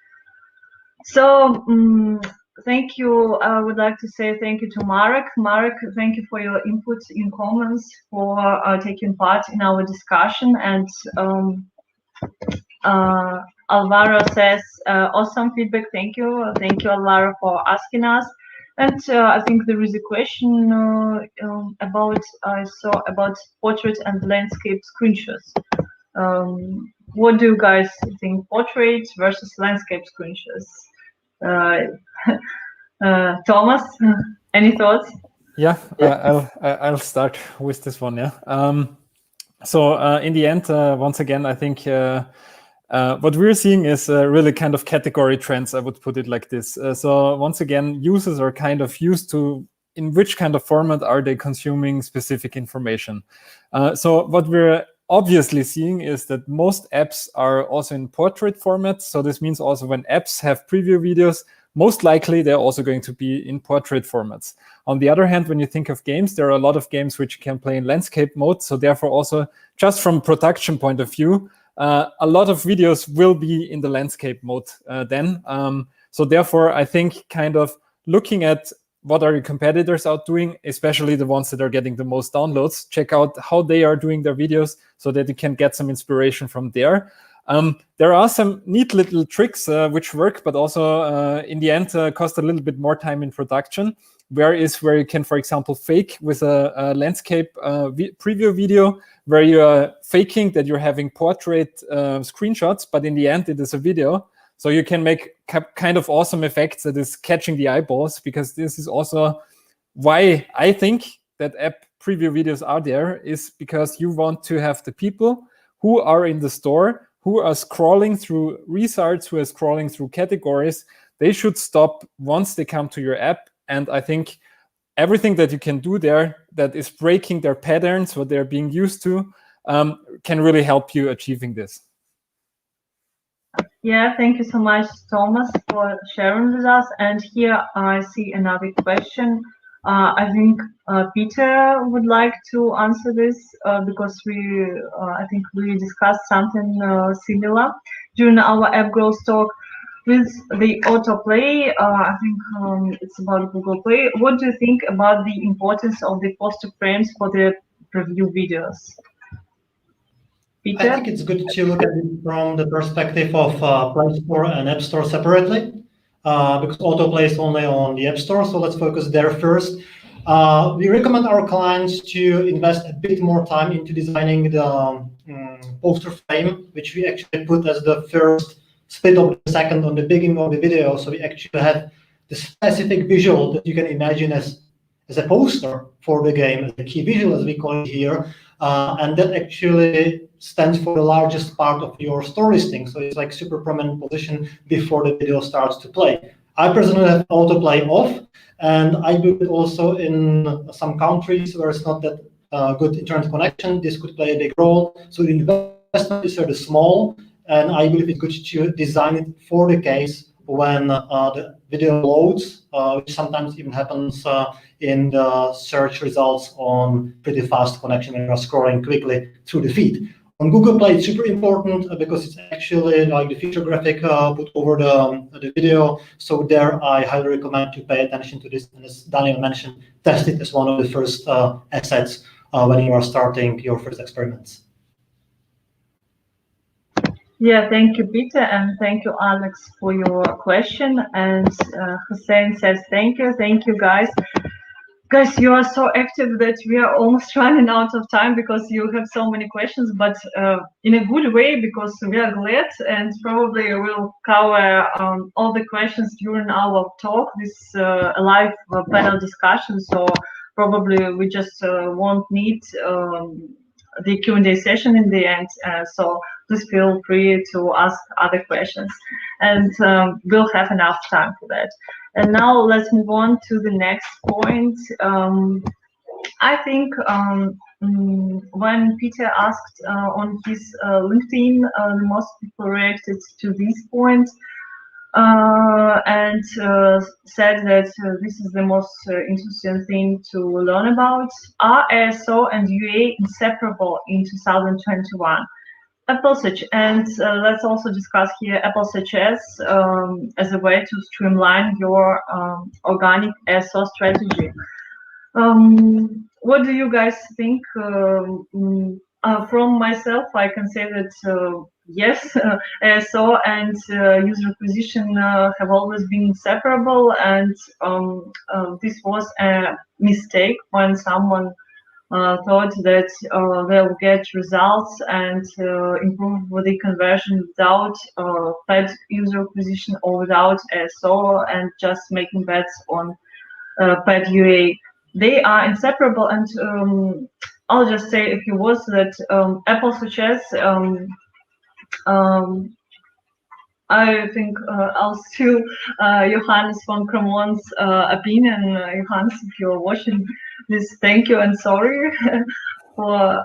A: So thank you. I would like to say thank you to Marek. Marek, thank you for your input in comments, for taking part in our discussion. And Alvaro says, awesome feedback. Thank you. Thank you, Alvaro, for asking us. And I think there is a question about, I saw about portrait and landscape screenshots. What do you guys think? Portraits versus landscape screenshots? Thomas, any thoughts?
B: Yeah, I'll start with this one. Yeah. So in the end, once again, I think what we're seeing is really kind of category trends. I would put it like this. So once again, users are kind of used to in which kind of format are they consuming specific information. So what we're obviously seeing is that most apps are also in portrait format. So this means also when apps have preview videos, most likely they're also going to be in portrait formats. On the other hand, when you think of games, there are a lot of games which can play in landscape mode. So therefore also just from production point of view, a lot of videos will be in the landscape mode then. So therefore, I think kind of looking at what are your competitors out doing, especially the ones that are getting the most downloads, check out how they are doing their videos so that you can get some inspiration from there. There are some neat little tricks which work, but also in the end cost a little bit more time in production. Where you can, for example, fake with a landscape preview video where you are faking that you're having portrait screenshots, but in the end it is a video. So you can make kind of awesome effects that is catching the eyeballs, because this is also why I think that app preview videos are there, is because you want to have the people who are in the store, who are scrolling through results, who are scrolling through categories. They should stop once they come to your app. And I think everything that you can do there that is breaking their patterns, what they're being used to, can really help you achieving this.
A: Yeah, thank you so much, Thomas, for sharing with us. And here I see another question. I think Peter would like to answer this because I think we discussed something similar during our app growth talk. With the autoplay, I think it's about Google Play. What do you think about the importance of the poster frames for the preview videos? Peter?
D: I think it's good to look at it from the perspective of Play Store and App Store separately, because autoplay is only on the App Store, so let's focus there first. We recommend our clients to invest a bit more time into designing the poster frame, which we actually put as the first split of the second on the beginning of the video. So we actually have the specific visual that you can imagine as a poster for the game, the key visual as we call it here. And that actually stands for the largest part of your store listing. So it's like super prominent position before the video starts to play. I personally have autoplay off, and I do it also in some countries where it's not that good internet connection. This could play a big role. So the investment is sort of small, and I believe it's good to design it for the case when the video loads, which sometimes even happens in the search results on pretty fast connection when you're scrolling quickly through the feed. On Google Play, it's super important because it's actually like the feature graphic put over the video. So there, I highly recommend to pay attention to this. And as Daniel mentioned, test it as one of the first assets when you are starting your first experiments.
A: Yeah, thank you, Peter, and thank you, Alex, for your question. And Hussein says thank you, guys. Guys, you are so active that we are almost running out of time because you have so many questions, but in a good way, because we are glad, and probably we'll cover all the questions during our talk. This is a live panel discussion, so probably we just won't need the Q&A session in the end, so please feel free to ask other questions, and we'll have enough time for that. And now let's move on to the next point. I think when Peter asked on his LinkedIn, most people reacted to this point. and said that this is the most interesting thing to learn about. Are ASO and UA inseparable in 2021? Apple Search, and let's also discuss here Apple Search as a way to streamline your organic ASO strategy. What do you guys think? From myself, I can say that yes, ASO and user acquisition have always been inseparable, and this was a mistake when someone thought that they'll get results and improve the conversion without paid user acquisition or without ASO and just making bets on paid UA. They are inseparable, and I'll just say a few words that Apple suggests. I think I'll steal Johannes von Cremon's opinion. Johannes, if you're watching this, thank you and sorry for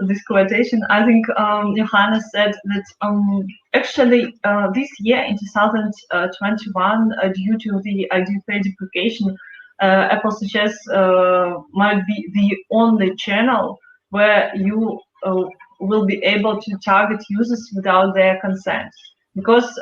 A: this quotation. I think Johannes said that actually this year in 2021, due to the IDFA deprecation, Apple suggests might be the only channel where you will be able to target users without their consent. Because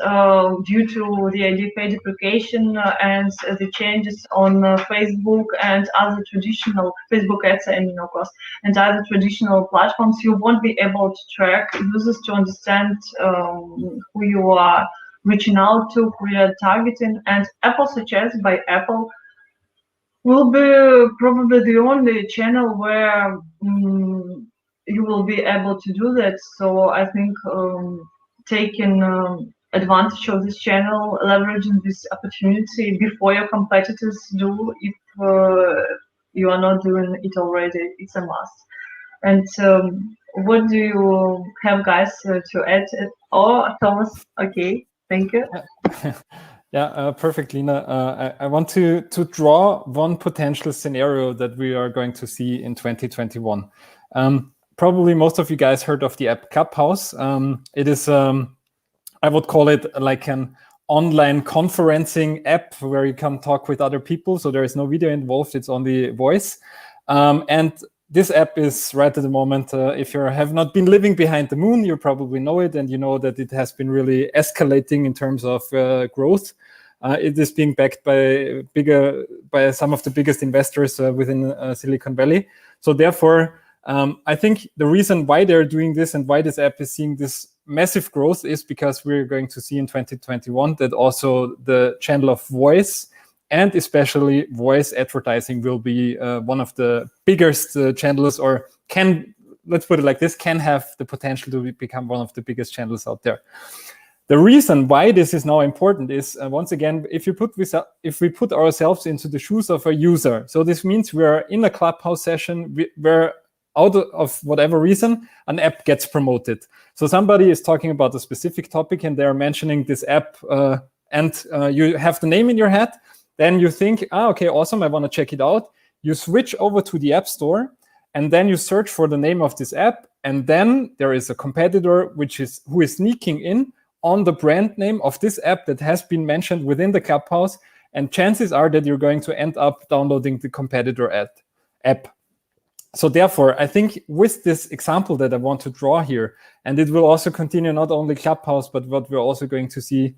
A: due to the IDFA deprecation and the changes on Facebook and other traditional Facebook ads, I mean, of course, and other traditional platforms, you won't be able to track users to understand who you are reaching out to, who you are targeting. And Apple Suggests by Apple will be probably the only channel where you will be able to do that. So I think taking advantage of this channel, leveraging this opportunity before your competitors do, if you are not doing it already, it's a must. And what do you have, guys, to add? Oh, Thomas, okay, thank you.
B: Yeah, perfect, Lina. I want to draw one potential scenario that we are going to see in 2021. Probably most of you guys heard of the app Clubhouse. It is, I would call it like an online conferencing app where you can talk with other people. So there is no video involved, it's only voice. And this app is right at the moment, if you have not been living behind the moon, you probably know it, and you know that it has been really escalating in terms of growth. It is being backed by some of the biggest investors within Silicon Valley. So therefore, I think the reason why they're doing this and why this app is seeing this massive growth is because we're going to see in 2021 that also the channel of voice and especially voice advertising will be one of the biggest channels, or let's put it like this, can have the potential to become one of the biggest channels out there. The reason why this is now important is, once again, if we put ourselves into the shoes of a user, so this means we're in a Clubhouse session where out of whatever reason, an app gets promoted. So somebody is talking about a specific topic and they're mentioning this app and you have the name in your head. Then you think, okay, awesome, I want to check it out. You switch over to the App Store and then you search for the name of this app. And then there is a competitor who is sneaking in on the brand name of this app that has been mentioned within the Clubhouse. And chances are that you're going to end up downloading the competitor app. So therefore, I think with this example that I want to draw here, and it will also continue not only Clubhouse, but what we're also going to see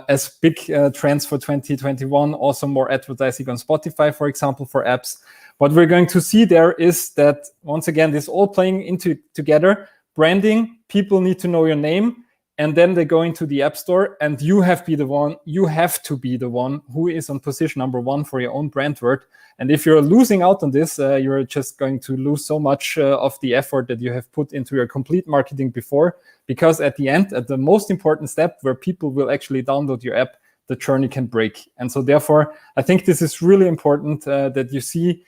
B: as big trends for 2021, also more advertising on Spotify, for example, for apps. What we're going to see there is that, once again, this all playing together, branding, people need to know your name, and then they go into the App Store, and you have to be the one who is on position number 1 for your own brand word. And if you're losing out on this, you're just going to lose so much of the effort that you have put into your complete marketing before, because at the end, at the most important step where people will actually download your app, the journey can break. And so therefore, I think this is really important that you see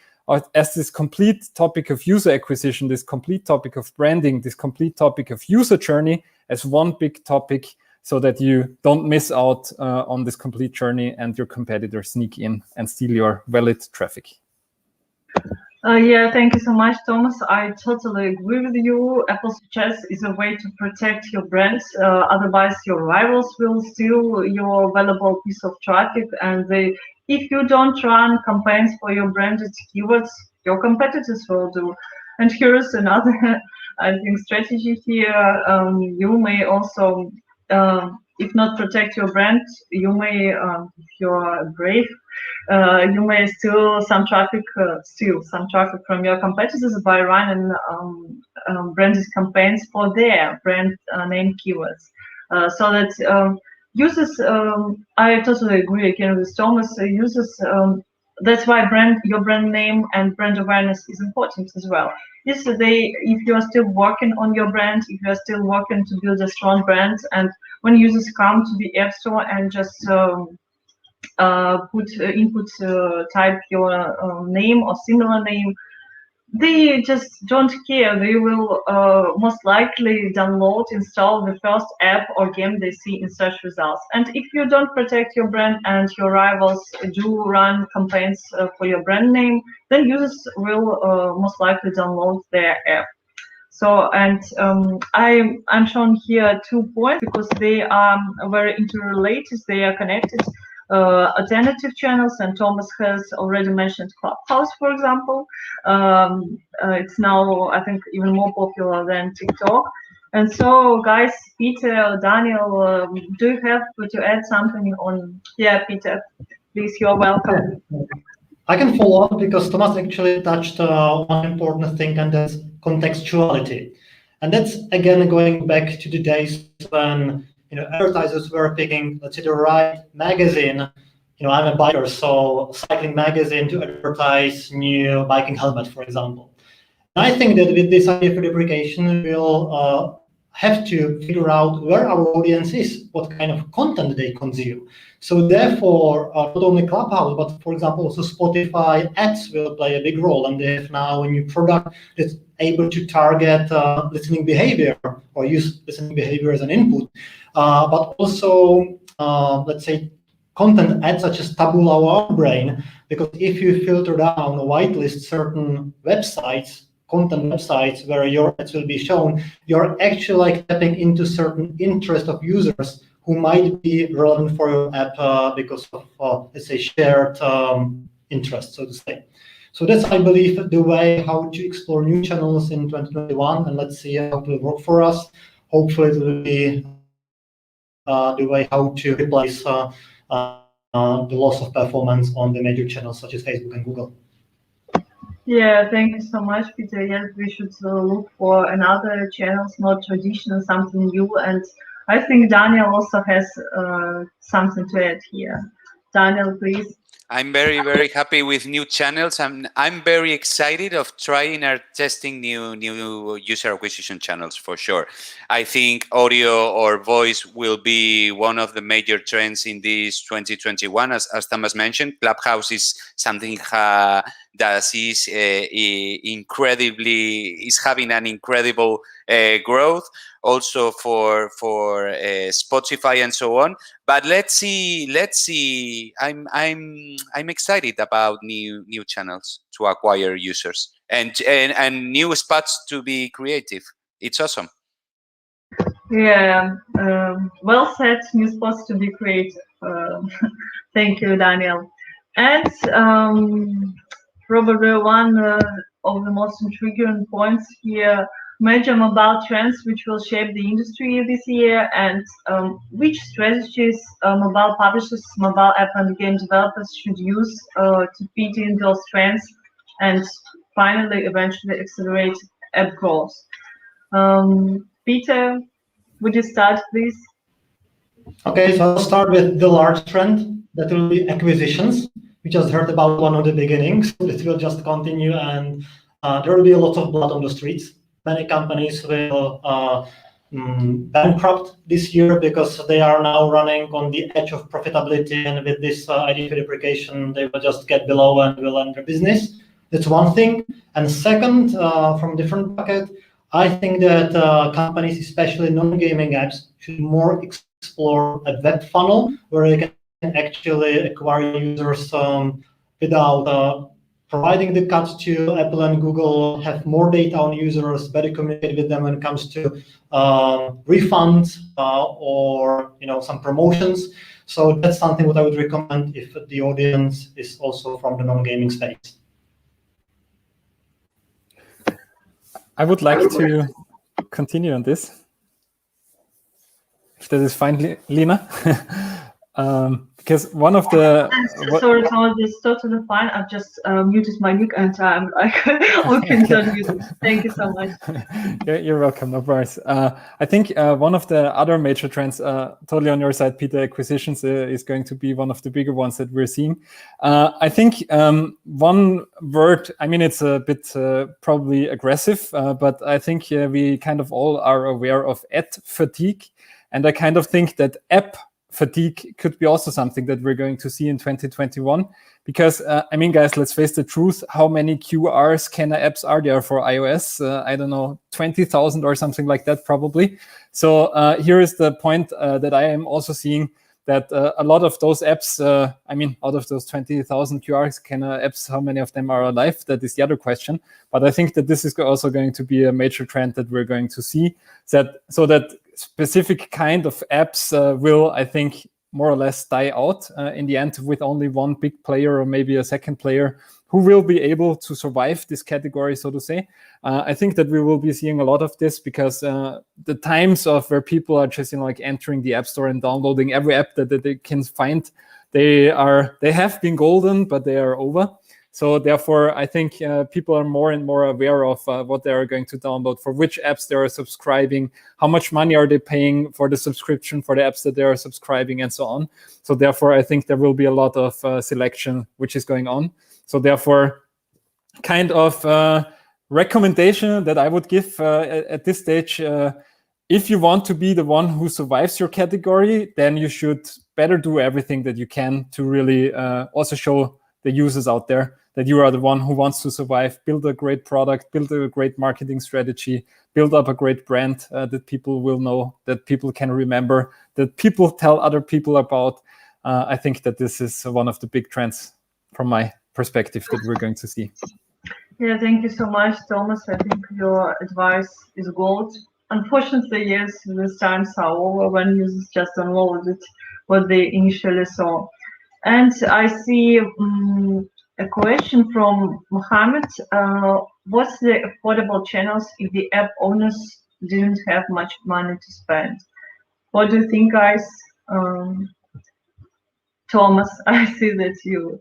B: as this complete topic of user acquisition, this complete topic of branding, this complete topic of user journey as one big topic, so that you don't miss out on this complete journey and your competitors sneak in and steal your valid traffic.
A: Yeah, thank you so much, Thomas. I totally agree with you. Apple Suggest is a way to protect your brand. Otherwise, your rivals will steal your valuable piece of traffic. And if you don't run campaigns for your branded keywords, your competitors will do. And here's another, I think, strategy here. You may also, if not protect your brand, you may, if you're brave, you may steal some traffic from your competitors by running branded campaigns for their brand name keywords. So that users, I totally agree again with Thomas. Users, that's why your brand name and brand awareness is important as well. Yes, if you are still working on your brand, if you are still working to build a strong brand, and when users come to the App Store and just type your name or similar name, they just don't care. They will most likely download, install the first app or game they see in search results. And if you don't protect your brand and your rivals do run campaigns for your brand name, then users will most likely download their app. So, and I'm showing here 2 points because they are very interrelated, they are connected. Alternative channels, and Thomas has already mentioned Clubhouse, for example. It's now, I think, even more popular than TikTok. And so, guys, Peter, Daniel, do you have to add something on? Yeah, Peter, please, you're welcome.
D: Yeah. I can follow up because Thomas actually touched one important thing, and that's contextuality. And that's again going back to the days when advertisers were picking, let's say, the right magazine. I'm a biker, so cycling magazine to advertise new biking helmet, for example. And I think that with this idea for deprecation, we'll have to figure out where our audience is, what kind of content they consume. So therefore, not only Clubhouse, but for example, also Spotify ads will play a big role. And they have now a new product that's able to target listening behavior or use listening behavior as an input. But also, let's say, content ads such as Tabula or Brain, because if you filter down or whitelist certain websites, content websites where your ads will be shown, you're actually like tapping into certain interest of users who might be relevant for your app because of, let's say, shared interest, so to say. So that's, I believe, the way how to explore new channels in 2021, and let's see how it will work for us. Hopefully, it will be the way how to replace the loss of performance on the major channels such as Facebook and Google.
A: Yeah, thank you so much, Peter. Yes, we should look for another channels, not traditional, something new. And I think Daniel also has something to add here. Daniel, please.
C: I'm very, very happy with new channels. I'm very excited of trying or testing new user acquisition channels for sure. I think audio or voice will be one of the major trends in this 2021. As Thomas mentioned, Clubhouse is something that is having an incredible growth, also for Spotify and so on. But let's see. I'm excited about new channels to acquire users and new spots to be creative. It's awesome.
A: Yeah, well said. New spots to be creative. Thank you, Daniel. And probably one of the most intriguing points here: major mobile trends which will shape the industry this year, and which strategies mobile publishers, mobile app and game developers should use to feed in those trends, and finally, eventually accelerate app growth. Peter, would you start, please?
D: Okay, so I'll start with the large trend that will be acquisitions. We just heard about one of the beginnings. It will just continue, and there will be a lot of blood on the streets. Many companies will bankrupt this year because they are now running on the edge of profitability, and with this ID deprecation, they will just get below and will end their business. That's one thing. And second, from a different bucket, I think that companies, especially non-gaming apps, should more explore a web funnel where they can actually acquire users without providing the cut to Apple and Google, have more data on users, better communicate with them when it comes to refunds or some promotions. So that's something what I would recommend if the audience is also from the non-gaming space.
B: I would like to continue on this, if that is fine, Lina. Because one of the...
A: Sorry, Thomas, it's totally fine. I've just muted my mic and I'm like, okay, done muted. Thank you so much.
B: You're welcome, no worries. I think one of the other major trends, totally on your side, Peter, acquisitions is going to be one of the bigger ones that we're seeing. I think one word, I mean, it's a bit probably aggressive, but I think we kind of all are aware of ad fatigue. And I kind of think that app fatigue could be also something that we're going to see in 2021. Because, I mean, guys, let's face the truth. How many QR scanner apps are there for iOS? I don't know, 20,000 or something like that, probably. So here is the point that I am also seeing, that a lot of those apps, I mean, out of those 20,000 QR scanner apps, how many of them are alive? That is the other question. But I think that this is also going to be a major trend that we're going to see, so that specific kind of apps will, I think, more or less die out in the end, with only one big player or maybe a second player who will be able to survive this category, so to say. I think that we will be seeing a lot of this, because the times of where people are just like entering the App Store and downloading every app that they can find, they have been golden, but they are over. So therefore, I think people are more and more aware of what they are going to download, for which apps they are subscribing, how much money are they paying for the subscription for the apps that they are subscribing, and so on. So therefore, I think there will be a lot of selection which is going on. So therefore, kind of recommendation that I would give at this stage, if you want to be the one who survives your category, then you should better do everything that you can to really also show the users out there that you are the one who wants to survive, build a great product, build a great marketing strategy, build up a great brand that people will know, that people can remember, that people tell other people about. I think that this is one of the big trends from my perspective that we're going to see.
A: Yeah, thank you so much, Thomas. I think your advice is gold. Unfortunately, yes, these times are over when users just downloaded what they initially saw. And I see a question from Mohammed. What's the affordable channels if the app owners didn't have much money to spend? What do you think, guys? Thomas, I see that you...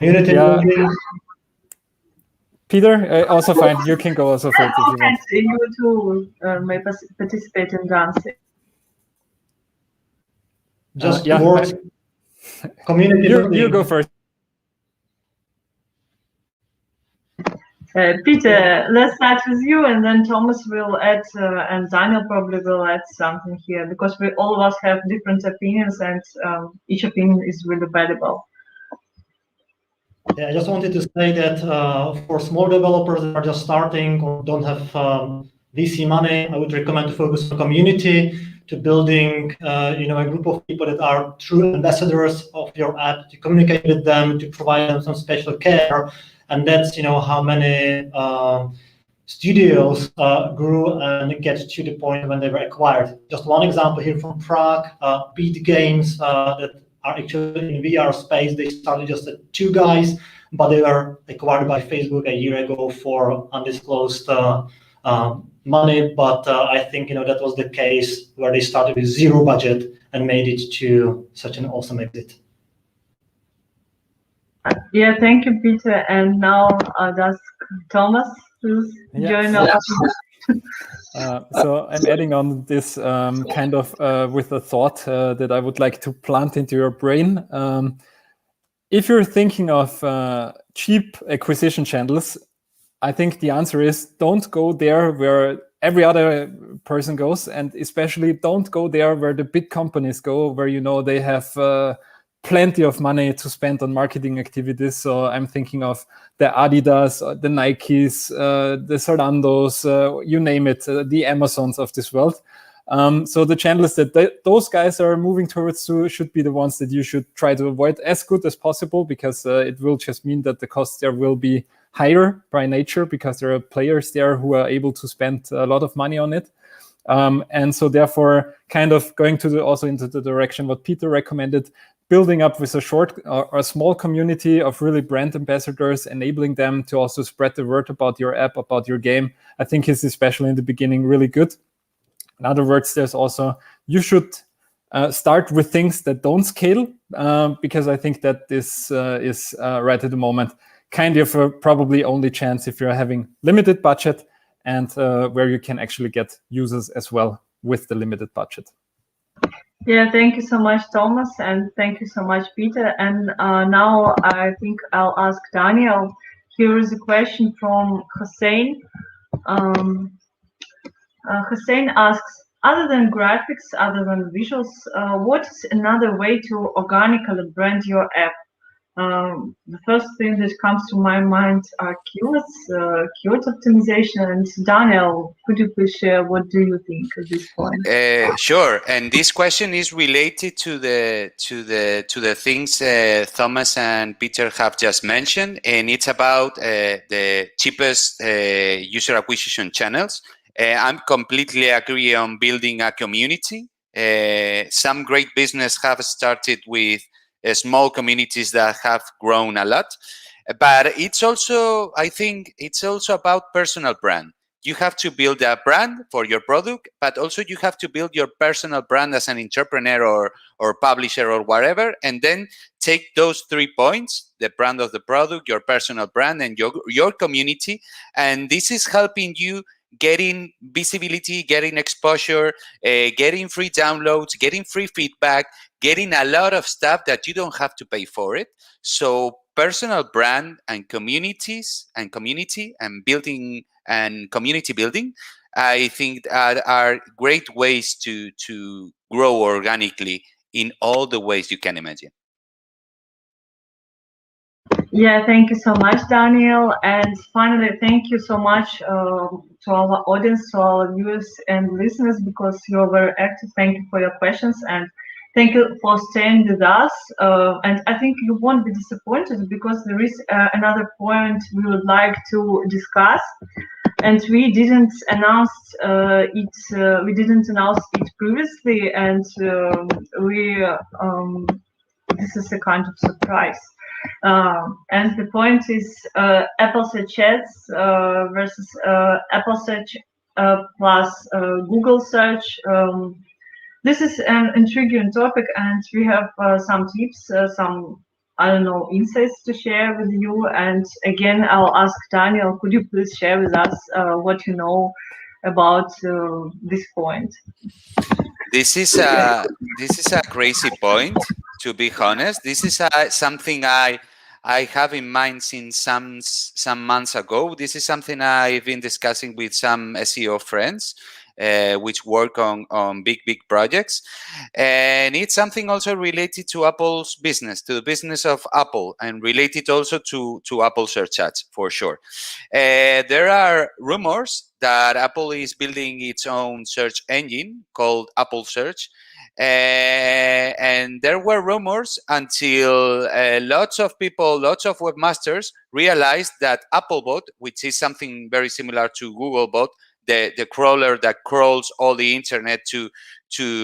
B: Yeah. Peter, also fine. You can go also first if you want.
A: You too may participate in dancing.
D: Just
B: yeah,
D: words. Community.
B: You go first.
A: Peter, let's start with you, and then Thomas will add, and Daniel probably will add something here, because we all of us have different opinions, and each opinion is really valuable.
D: Yeah, I just wanted to say that for small developers that are just starting or don't have VC money, I would recommend to focus on community, to building a group of people that are true ambassadors of your app, to communicate with them, to provide them some special care. And that's how many studios grew and get to the point when they were acquired. Just one example here from Prague, Beat Games that are actually in VR space. They started just 2 guys, but they were acquired by Facebook a year ago for undisclosed money. But I think that was the case where they started with 0 budget and made it to such an awesome exit.
A: Yeah, thank you, Peter. And now I'll ask Thomas to join us.
B: So I'm adding on this kind of with a thought that I would like to plant into your brain. If you're thinking of cheap acquisition channels, I think the answer is don't go there where every other person goes, and especially don't go there where the big companies go, where they have plenty of money to spend on marketing activities. So I'm thinking of the Adidas, the Nikes, the Zalandos, you name it, the Amazons of this world. So the channels that those guys are moving towards should be the ones that you should try to avoid as good as possible, because it will just mean that the costs there will be higher by nature, because there are players there who are able to spend a lot of money on it. And so therefore, kind of going to also into the direction what Peter recommended, building up with a short or a small community of really brand ambassadors, enabling them to also spread the word about your app, about your game, I think is, especially in the beginning, really good. In other words, there's also, you should start with things that don't scale, because I think that this is right at the moment kind of a probably only chance if you're having limited budget, and where you can actually get users as well with the limited budget.
A: Yeah, thank you so much, Thomas, and thank you so much, Peter. And now I think I'll ask Daniel. Here is a question from Hussein. Hussein asks, other than graphics, other than visuals, what is another way to organically brand your app? The first thing that comes to my mind are keywords, keyword optimization. And Daniel, could you please share what do you think at this point?
C: Sure. And this question is related to the things Thomas and Peter have just mentioned, and it's about the cheapest user acquisition channels. I'm completely agree on building a community. Some great business have started with small communities that have grown a lot, but it's also, I think it's also about personal brand. You have to build a brand for your product, but also you have to build your personal brand as an entrepreneur or publisher or whatever, and then take those 3 points, the brand of the product, your personal brand, and your community, and this is helping you getting visibility, getting exposure, getting free downloads, getting free feedback, getting a lot of stuff that you don't have to pay for it. So personal brand and communities and community and building and community building, I think are great ways to grow organically in all the ways you can imagine.
A: Yeah, thank you so much, Daniel. And finally, thank you so much to our audience, to our viewers and listeners, because you're very active. Thank you for your questions, and thank you for staying with us. And I think you won't be disappointed, because there is another point we would like to discuss, and we didn't announce it. We didn't announce it previously, and this is a kind of surprise. And the point is Apple Search Ads versus Apple Search plus Google Search. This is an intriguing topic, and we have some tips, some, I don't know, insights to share with you. And again, I'll ask Daniel, could you please share with us what you know about this point?
C: This is a crazy point, to be honest. This is something I have in mind since some months ago. This is something I've been discussing with some SEO friends, which work on big projects, and it's something also related to Apple's business, to the business of Apple, and related also to Apple Search Ads for sure. There are rumors that Apple is building its own search engine called Apple Search. And there were rumors until lots of people, lots of webmasters realized that Applebot, which is something very similar to Googlebot, the crawler that crawls all the internet to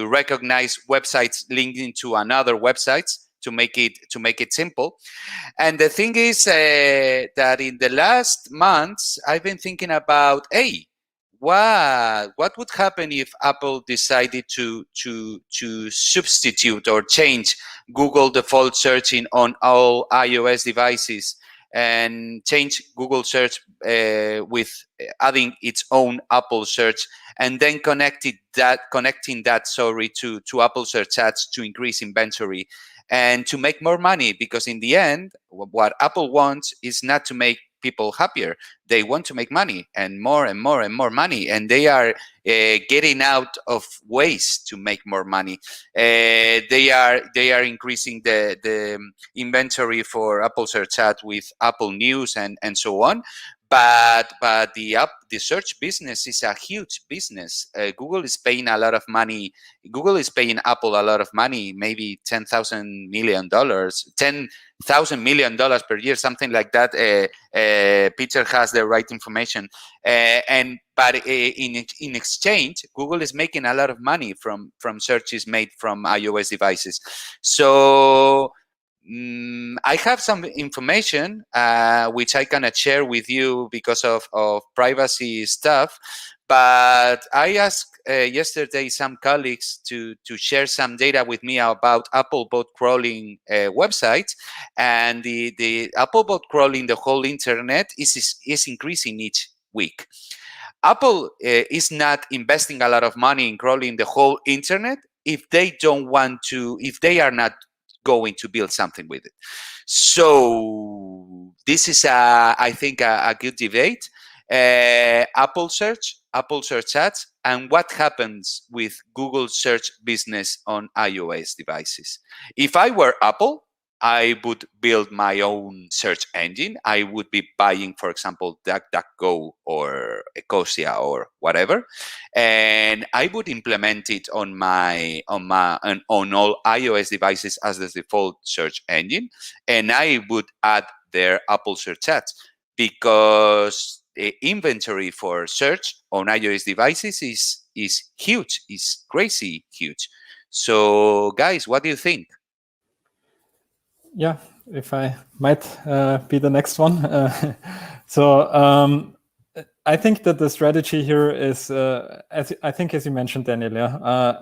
C: recognize websites linking to another websites, to make it simple. And the thing is that in the last months, I've been thinking about, hey, what would happen if Apple decided to substitute or change Google default searching on all iOS devices and change Google search with adding its own Apple search, and then connecting that to Apple Search Ads to increase inventory and to make more money? Because in the end, what Apple wants is not to make people happier. They want to make money, and more and more and more money, and they are getting out of ways to make more money. They are increasing the inventory for Apple Search Ads with Apple News and so on. But the search business is a huge business. Google is paying a lot of money. Google is paying Apple a lot of money, maybe $10,000 million per year, something like that. Peter has the right information. But in exchange, Google is making a lot of money from searches made from iOS devices. So I have some information which I cannot share with you because of privacy stuff. But I asked yesterday some colleagues to share some data with me about Apple bot crawling websites, and the Apple bot crawling the whole internet is increasing each week. Apple is not investing a lot of money in crawling the whole internet if they don't want to, if they are not going to build something with it. So this is, I think, a good debate. Apple search ads, and what happens with Google search business on iOS devices. If I were Apple, I would build my own search engine. I would be buying, for example, DuckDuckGo or Ecosia or whatever, and I would implement it on all iOS devices as the default search engine, and I would add their Apple search ads, because the inventory for search on iOS devices is huge, is crazy huge. So, guys, what do you think?
B: Yeah, if I might be the next one. I think that the strategy here is, as you mentioned, Daniel, yeah.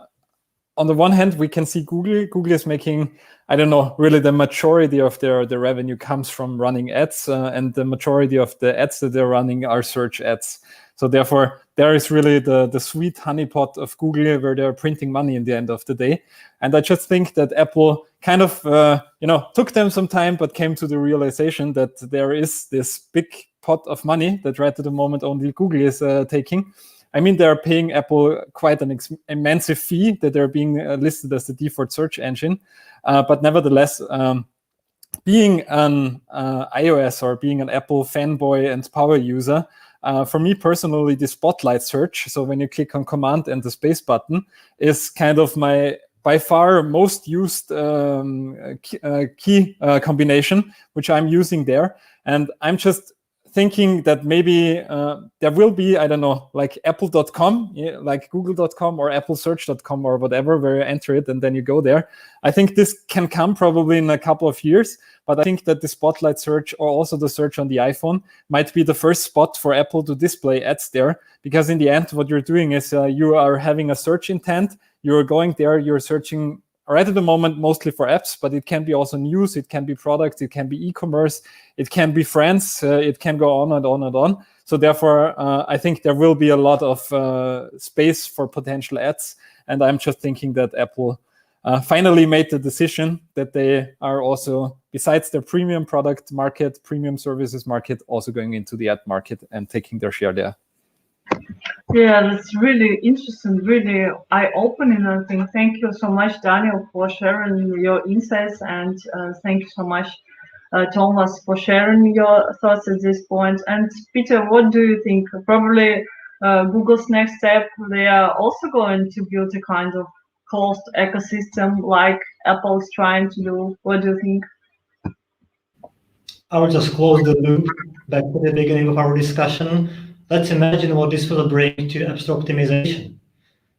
B: On the one hand, we can see Google is making, I don't know, really the majority of their revenue comes from running ads, and the majority of the ads that they're running are search ads. So therefore, there is really the sweet honeypot of Google where they're printing money in the end of the day. And I just think that Apple kind of, took them some time, but came to the realization that there is this big pot of money that right at the moment only Google is taking. I mean, they're paying Apple quite an immense fee that they're being listed as the default search engine. But nevertheless, being an iOS or being an Apple fanboy and power user, for me personally, the spotlight search, so when you click on Command and the space button, is kind of my by far most used key combination, which I'm using there. And I'm just thinking that maybe there will be, I don't know, like apple.com, like google.com or applesearch.com or whatever, where you enter it and then you go there. I think this can come probably in a couple of years, but I think that the spotlight search or also the search on the iPhone might be the first spot for Apple to display ads there, because in the end, what you're doing is you are having a search intent, you're going there, you're searching right at the moment mostly for apps, but it can be also news, it can be products, it can be e-commerce, it can be friends, it can go on and on and on. So therefore, I think there will be a lot of space for potential ads. And I'm just thinking that Apple finally made the decision that they are also, besides their premium product market, premium services market, also going into the ad market and taking their share there.
A: Yeah, that's really interesting, really eye-opening, I think. Thank you so much, Daniel, for sharing your insights, and thank you so much, Thomas, for sharing your thoughts at this point. And Peter, what do you think? Probably Google's next step, they are also going to build a kind of closed ecosystem like Apple's trying to do. What do you think?
D: I will just close the loop back to the beginning of our discussion. Let's imagine what this will bring to App Store optimization,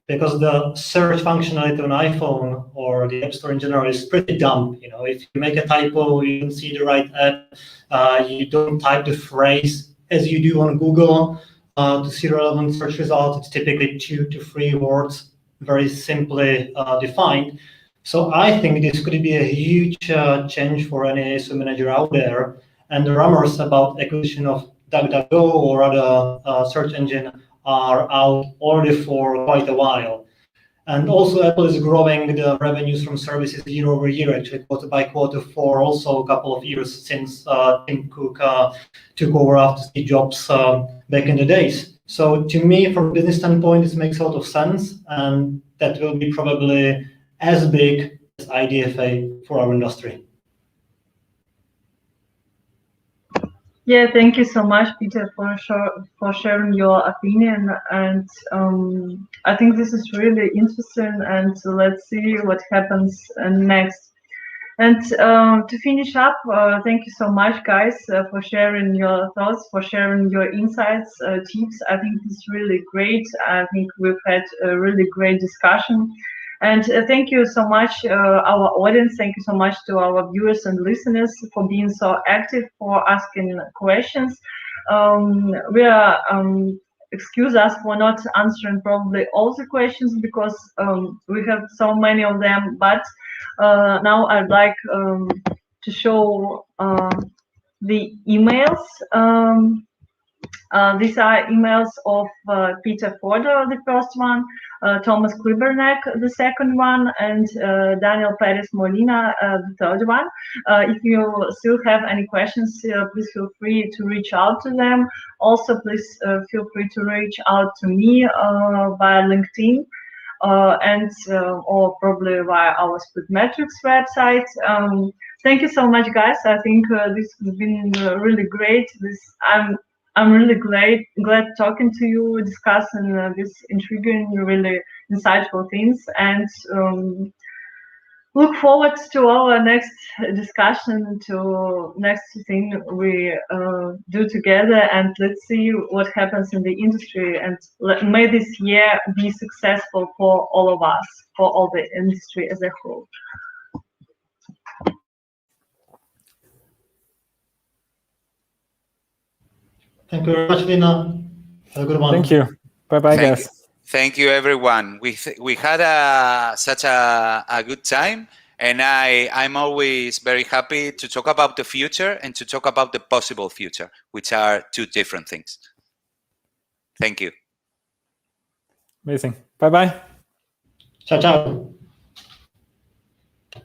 D: because the search functionality on iPhone or the App Store in general is pretty dumb. You know, if you make a typo, you don't see the right app, you don't type the phrase as you do on Google to see relevant search results. It's typically 2 to 3 words, very simply defined. So I think this could be a huge change for any ASO manager out there. And the rumors about acquisition of DuckDuckGo or other search engine are out already for quite a while. And also Apple is growing the revenues from services year over year, actually quarter by quarter for also a couple of years since Tim Cook took over after Steve Jobs back in the days. So to me, from a business standpoint, this makes a lot of sense, and that will be probably as big as IDFA for our industry.
A: Yeah, thank you so much, Peter, for sharing your opinion. And I think this is really interesting. And let's see what happens next. And to finish up, thank you so much, guys, for sharing your thoughts, for sharing your insights, tips. I think it's really great. I think we've had a really great discussion. And thank you so much, our audience. Thank you so much to our viewers and listeners for being so active, for asking questions. We are excuse us for not answering probably all the questions because we have so many of them, but now I'd like to show the emails. These are emails of Peter Fodor, the first one, Thomas Klibernek, the second one, and Daniel Perez Molina, the third one. If you still have any questions, please feel free to reach out to them. Also, please feel free to reach out to me via LinkedIn. Or probably via our Splitmetrics website. Thank you so much, guys. I think this has been really great. I'm really glad talking to you, discussing this intriguing, really insightful things, and look forward to our next discussion, to next thing we do together, and let's see what happens in the industry, and may this year be successful for all of us, for all the industry as a whole.
D: Thank you very much, Lina. Have a good one.
B: Thank you. Bye-bye, guys.
C: Thank you, everyone. We had such a good time, and I'm always very happy to talk about the future and to talk about the possible future, which are two different things. Thank you.
B: Amazing. Bye-bye.
D: Ciao, ciao.